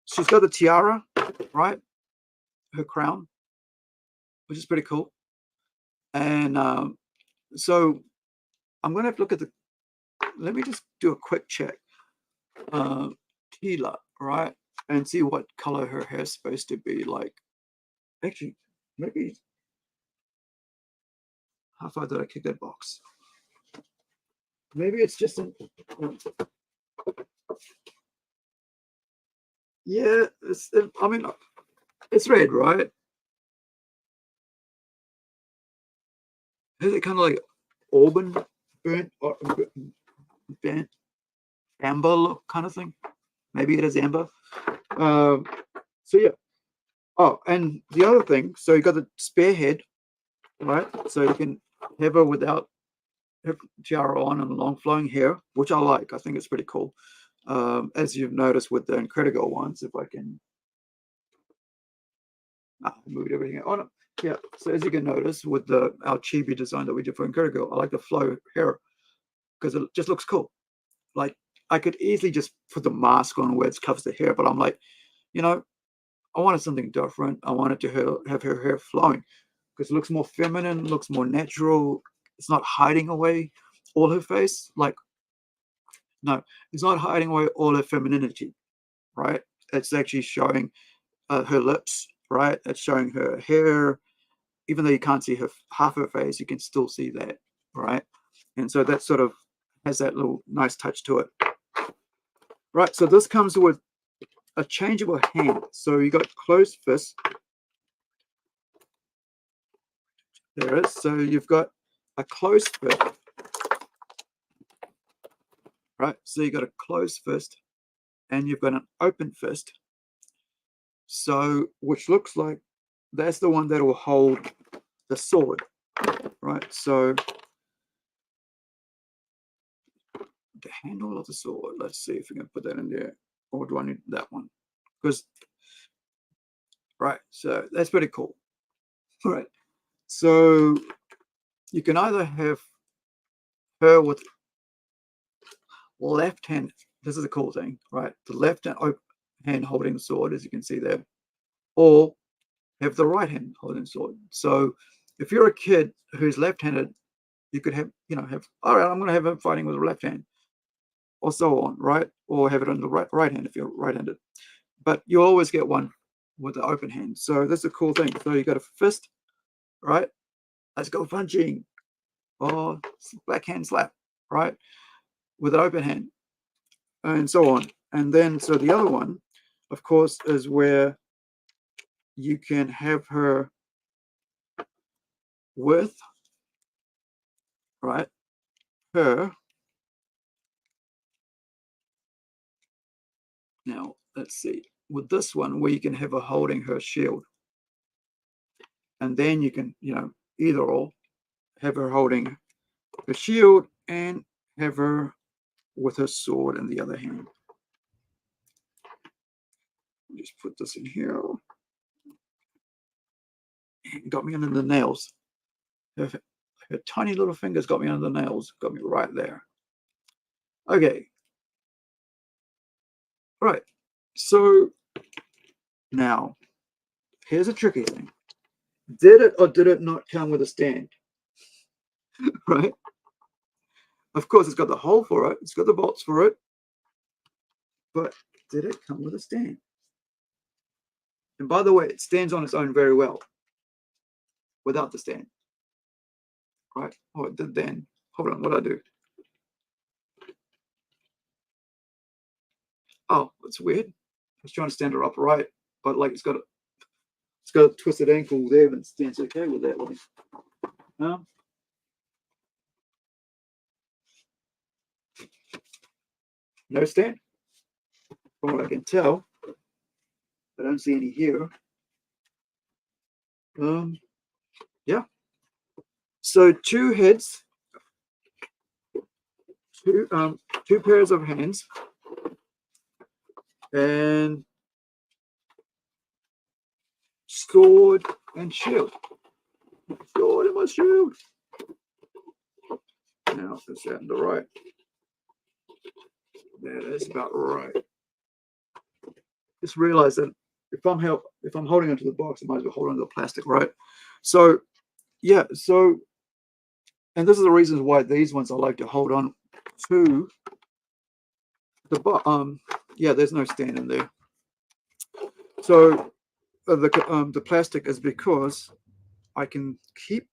she's got the tiara, right? Her crown, which is pretty cool. And so I'm going to have to look at let me just do a quick check. Tila, right? And see what color her hair is supposed to be like. Actually, maybe, how far did I kick that box? Maybe it's just yeah, I mean, it's red, right? Is it kind of like auburn burnt or burnt amber look kind of thing? Maybe it is amber. So yeah. Oh, and the other thing, so you got the spare head, right? So you can have her without her tiara on and long flowing hair, which I like. I think it's pretty cool. As you've noticed with the Incredible ones, if I can moved everything. Oh no, yeah. So as you can notice with the our chibi design that we did for Incredible, I like the flow hair because it just looks cool. Like I could easily just put the mask on where it covers the hair, but I'm like, you know, I wanted something different. I wanted to have her hair flowing because it looks more feminine, looks more natural. It's not hiding away all her face. Like, no, it's not hiding away all her femininity, right? It's actually showing her lips, right? It's showing her hair. Even though you can't see her half her face, you can still see that, right? And so that sort of has that little nice touch to it. Right, so this comes with a changeable hand. So you got closed fist. There it is. So you've got a closed fist. Right, so you got a closed fist and you've got an open fist. So which looks like that's the one that will hold the sword. Right, so the handle of the sword. Let's see if we can put that in there. Or do I need that one? Because, right, so that's pretty cool. All right, so you can either have her with left hand. This is a cool thing, right? The left hand holding the sword, as you can see there, or have the right hand holding the sword. So if you're a kid who's left-handed, you could have, all right, I'm going to have him fighting with the left hand, or so on, right? Or have it on the right hand if you're right-handed. But you always get one with the open hand. So that's a cool thing. So you got a fist, right? Let's go punching, or backhand slap, right? With an open hand, and so on. And then, so the other one, of course, is where you can have her with, right, her. Now, let's see, with this one, where you can have her holding her shield. And then you can, either or, have her holding the shield and have her with her sword in the other hand. Just put this in here. Got me under the nails. Her tiny little fingers got me under the nails. Got me right there. Okay. Right. So now, here's a tricky thing. Did it or did it not come with a stand? Right? Of course, it's got the hole for it. It's got the bolts for it. But did it come with a stand? And by the way, it stands on its own very well without the stand. Right? Oh, it did then. Hold on, what did I do? Oh, it's weird. I was trying to stand her upright, but like it's got a twisted ankle there, and it stands okay with that one. No stand. From what I can tell, I don't see any here. Yeah. So two heads, two pairs of hands, and sword and shield. Sword and my shield. Now it's out on the right. That is about right. Just realize that if I'm holding onto the box, I might as well hold onto the plastic, right? So yeah, and this is the reasons why these ones I like to hold on to the yeah, there's no stand in there. So the plastic is because I can keep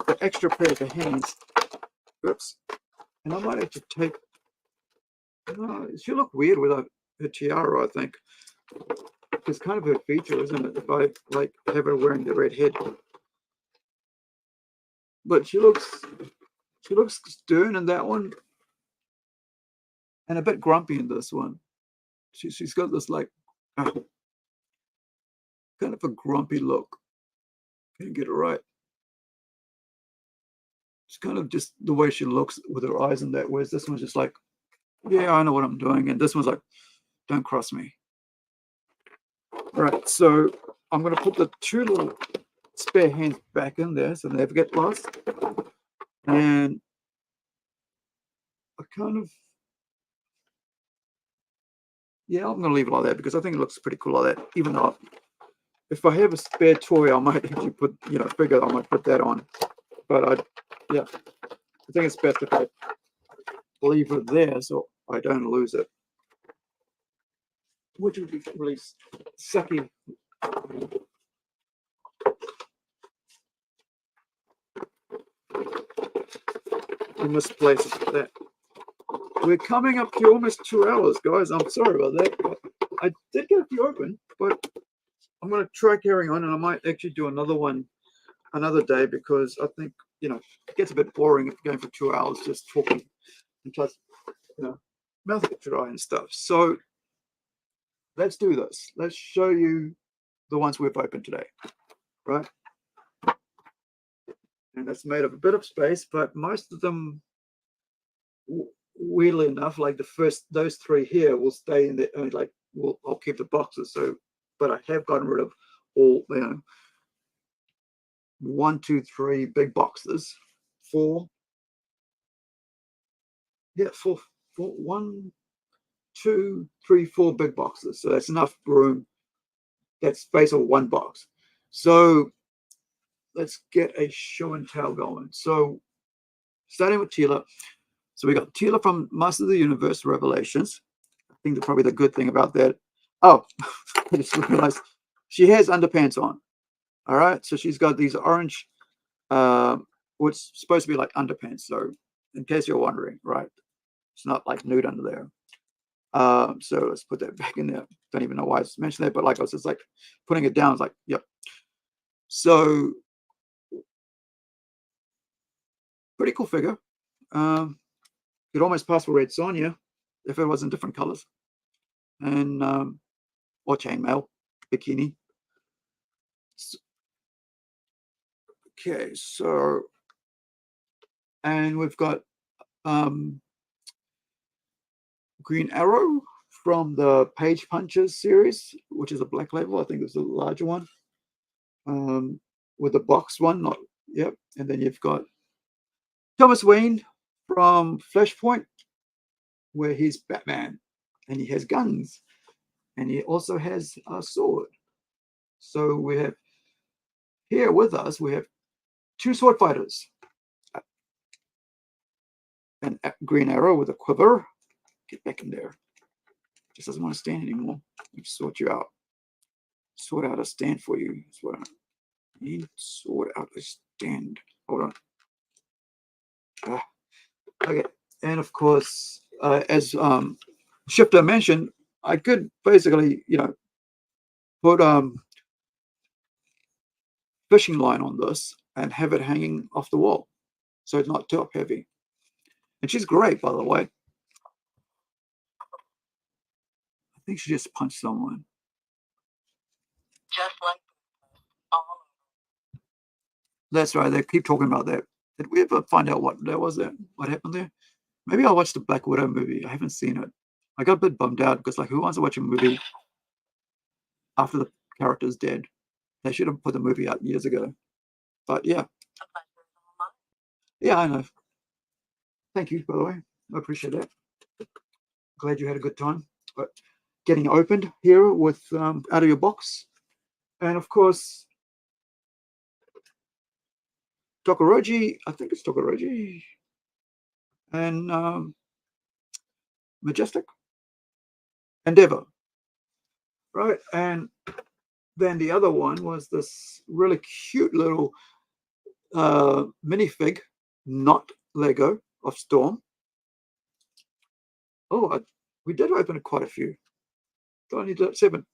the extra pair of hands. Oops. And I might have to take. She look weird with her tiara, I think. It's kind of her feature, isn't it? If I like have her wearing the red head. But she looks stern in that one, and a bit grumpy in this one. She's got this like kind of a grumpy look. Can't get it right. It's kind of just the way she looks with her eyes and that, whereas this one's just like, yeah, I know what I'm doing. And this one's like, don't cross me. All right, so I'm going to put the two little spare hands back in there so they never get lost. And I kind of, yeah, I'm going to leave it like that because I think it looks pretty cool like that. Even though if I have a spare toy, I might actually put, figure I might put that on. But I think it's best if I leave it there so I don't lose it. Which would be really sucky. In this place that we're coming up to almost 2 hours, guys. I'm sorry about that, but I did get a few open, but I'm going to try carrying on, and I might actually do another one another day because I think it gets a bit boring if you're going for 2 hours just talking, and plus mouth gets dry and stuff. So let's do this. Let's show you the ones we've opened today, right? And that's made of a bit of space, but most of them, weirdly enough, like those three here will stay in there. I'll keep the boxes. So, but I have gotten rid of all 1, 2, 3 big boxes. 4, 1, 2, 3, 4 big boxes. So that's enough room. That's space of one box. So let's get a show and tell going. So starting with Tila. So we got Tila from Master of the Universe Revelations. I think probably the good thing about that. Oh, I just realized she has underpants on. All right. So she's got these orange, what's supposed to be like underpants. So in case you're wondering, right? It's not like nude under there. So let's put that back in there. Don't even know why I mentioned that, but like I was just like putting it down. It's like, yep. So pretty cool figure. Could almost pass for Red Sonja if it was in different colors. And or chainmail, bikini. Okay, so and we've got Green Arrow from the Page Punches series, which is a black label. I think it's a larger one. With the box one, not yep. And then you've got Thomas Wayne from Flashpoint, where he's Batman and he has guns and he also has a sword. So we have here with us, we have 2 sword fighters. And Green Arrow with a quiver. Get back in there. Just doesn't want to stand anymore. Let me sort you out. Sort out a stand for you. That's what I need. Sort out a stand. Hold on. Okay. And of course, as Shifter mentioned, I could basically, put fishing line on this and have it hanging off the wall. So it's not top heavy. And she's great, by the way. I think she just punched someone. Just like that's right. They keep talking about that. Did we ever find out what that was? What happened there? Maybe I'll watch the Black Widow movie. I haven't seen it. I got a bit bummed out because, like, who wants to watch a movie after the character's dead? They should have put the movie out years ago. But yeah, I know. Thank you, by the way. I appreciate that. Glad you had a good time. But getting opened here with out of your box, and of course, Tokoroji. I think it's Tokoroji, and Majestic Endeavor, right? And then the other one was this really cute little minifig, not Lego, of Storm. Oh, we did open quite a few. Only 7.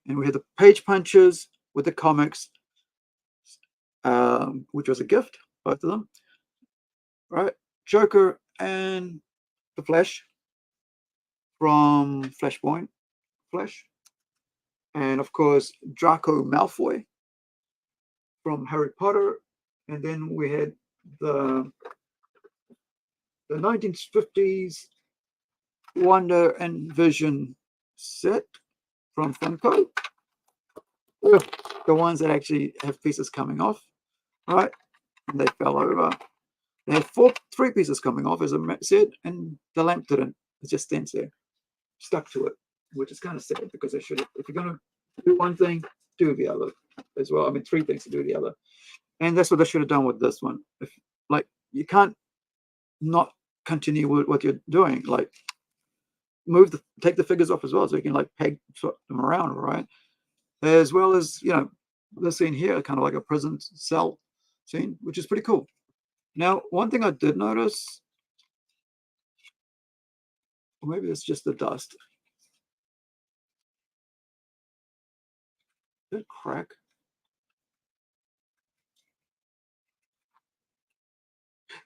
And we had the Page Punches with the comics, which was a gift, both of them. Right? Joker and the Flash from Flashpoint Flash. And of course, Draco Malfoy from Harry Potter. And then we had the the 1950s Wonder and Vision set from Funko. The ones that actually have pieces coming off, right? And they fell over. They had three pieces coming off, as I said, and the lamp didn't. It just stands there, stuck to it, which is kind of sad because they should have, if you're going to do one thing, do the other as well. I mean, three things to do the other. And that's what they should have done with this one. If, like, you can't not continue with what you're doing. Like, take the figures off as well, so you can like peg swap them around, right? As well as, you know, this scene here, kind of like a prison cell scene, which is pretty cool. Now, one thing I did notice, or maybe it's just the dust. Did it crack?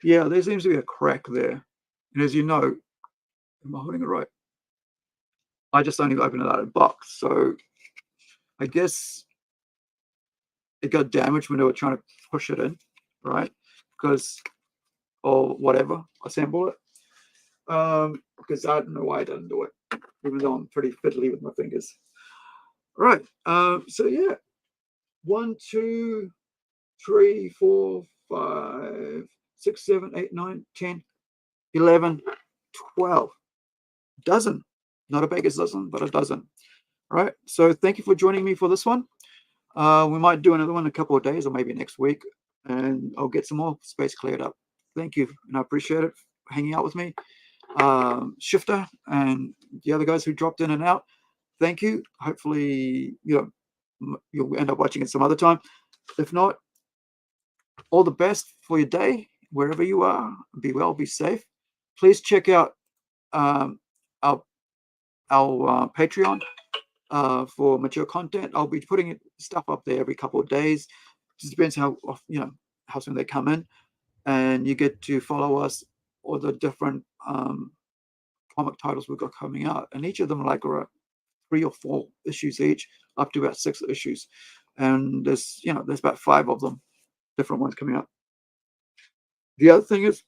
Yeah, there seems to be a crack there. And as you know, am I holding it right? I just only opened it out of the box. So I guess it got damaged when they were trying to push it in, right? Because, or whatever, assemble it. Because I don't know why I didn't do it, even though I'm pretty fiddly with my fingers. Right. So yeah, 1, 2, 3, 4, 5, 6, 7, 8, 9, 10, 11, 12. Dozen. Not a baker's dozen, but a dozen. All right. So thank you for joining me for this one. We might do another one in a couple of days or maybe next week, and I'll get some more space cleared up. Thank you, and I appreciate it for hanging out with me. Shifter and the other guys who dropped in and out, thank you. Hopefully, you know, you'll end up watching it some other time. If not, all the best for your day, wherever you are. Be well, be safe. Please check out our Patreon for mature content. I'll be putting stuff up there every couple of days. Just depends how, you know, how soon they come in, and you get to follow us or the different comic titles we've got coming out, and each of them are like 3 or 4 issues each, up to about 6 issues, and there's about 5 of them, different ones coming out. The other thing is,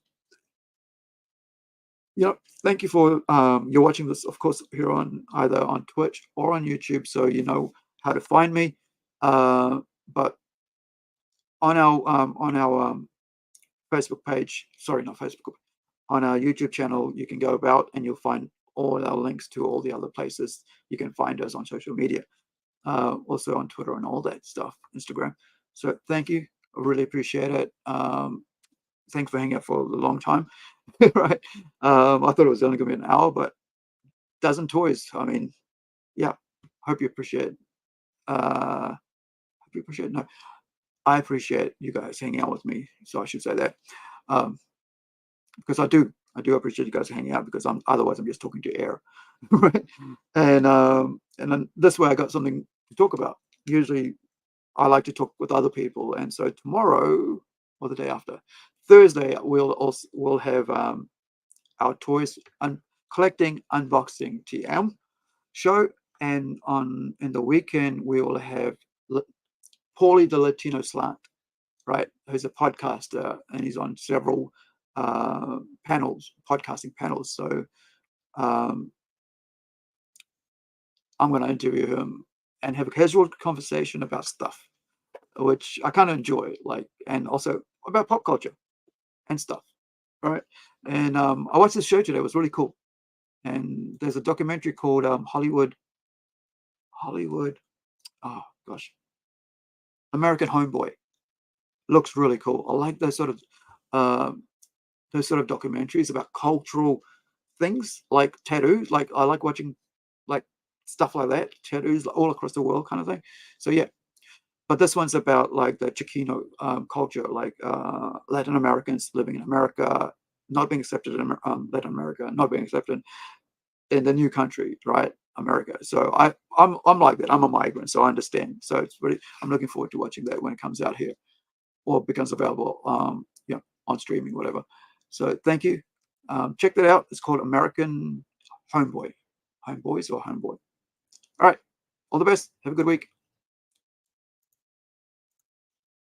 thank you for you're watching this, of course, here on either on Twitch or on YouTube, so you know how to find me. But on our Facebook page, sorry, not Facebook, on our YouTube channel, you can go about and you'll find all our links to all the other places you can find us on social media, also on Twitter and all that stuff, Instagram. So thank you, I really appreciate it. Thanks for hanging out for a long time. Right? I thought it was only going to be an hour, but dozen toys. I mean, yeah. Hope you appreciate. Hope you appreciate. No, I appreciate you guys hanging out with me. So I should say that, because I do appreciate you guys hanging out, because otherwise I'm just talking to air, right? And then this way I got something to talk about. Usually I like to talk with other people, and so tomorrow or the day after, Thursday, we'll have our toys collecting unboxing TM show, and in the weekend we will have Paulie the Latino Slant, right? Who's a podcaster, and he's on several podcasting panels. So I'm going to interview him and have a casual conversation about stuff, which I kind of enjoy, like, and also about pop culture and stuff, right? And I watched this show today. It was really cool. And there's a documentary called Hollywood, oh gosh, American Homeboy. Looks really cool. I like those sort of documentaries about cultural things, like tattoos. Like, I like watching like stuff like that, tattoos all across the world, kind of thing. So yeah, but this one's about like the Chicano culture, like Latin Americans living in America, not being accepted in Latin America, not being accepted in the new country, right, America. So I'm like that. I'm a migrant, so I understand. So it's really, I'm looking forward to watching that when it comes out here or becomes available, on streaming, whatever. So thank you. Check that out. It's called American Homeboy, Homeboys or Homeboy. All right. All the best. Have a good week.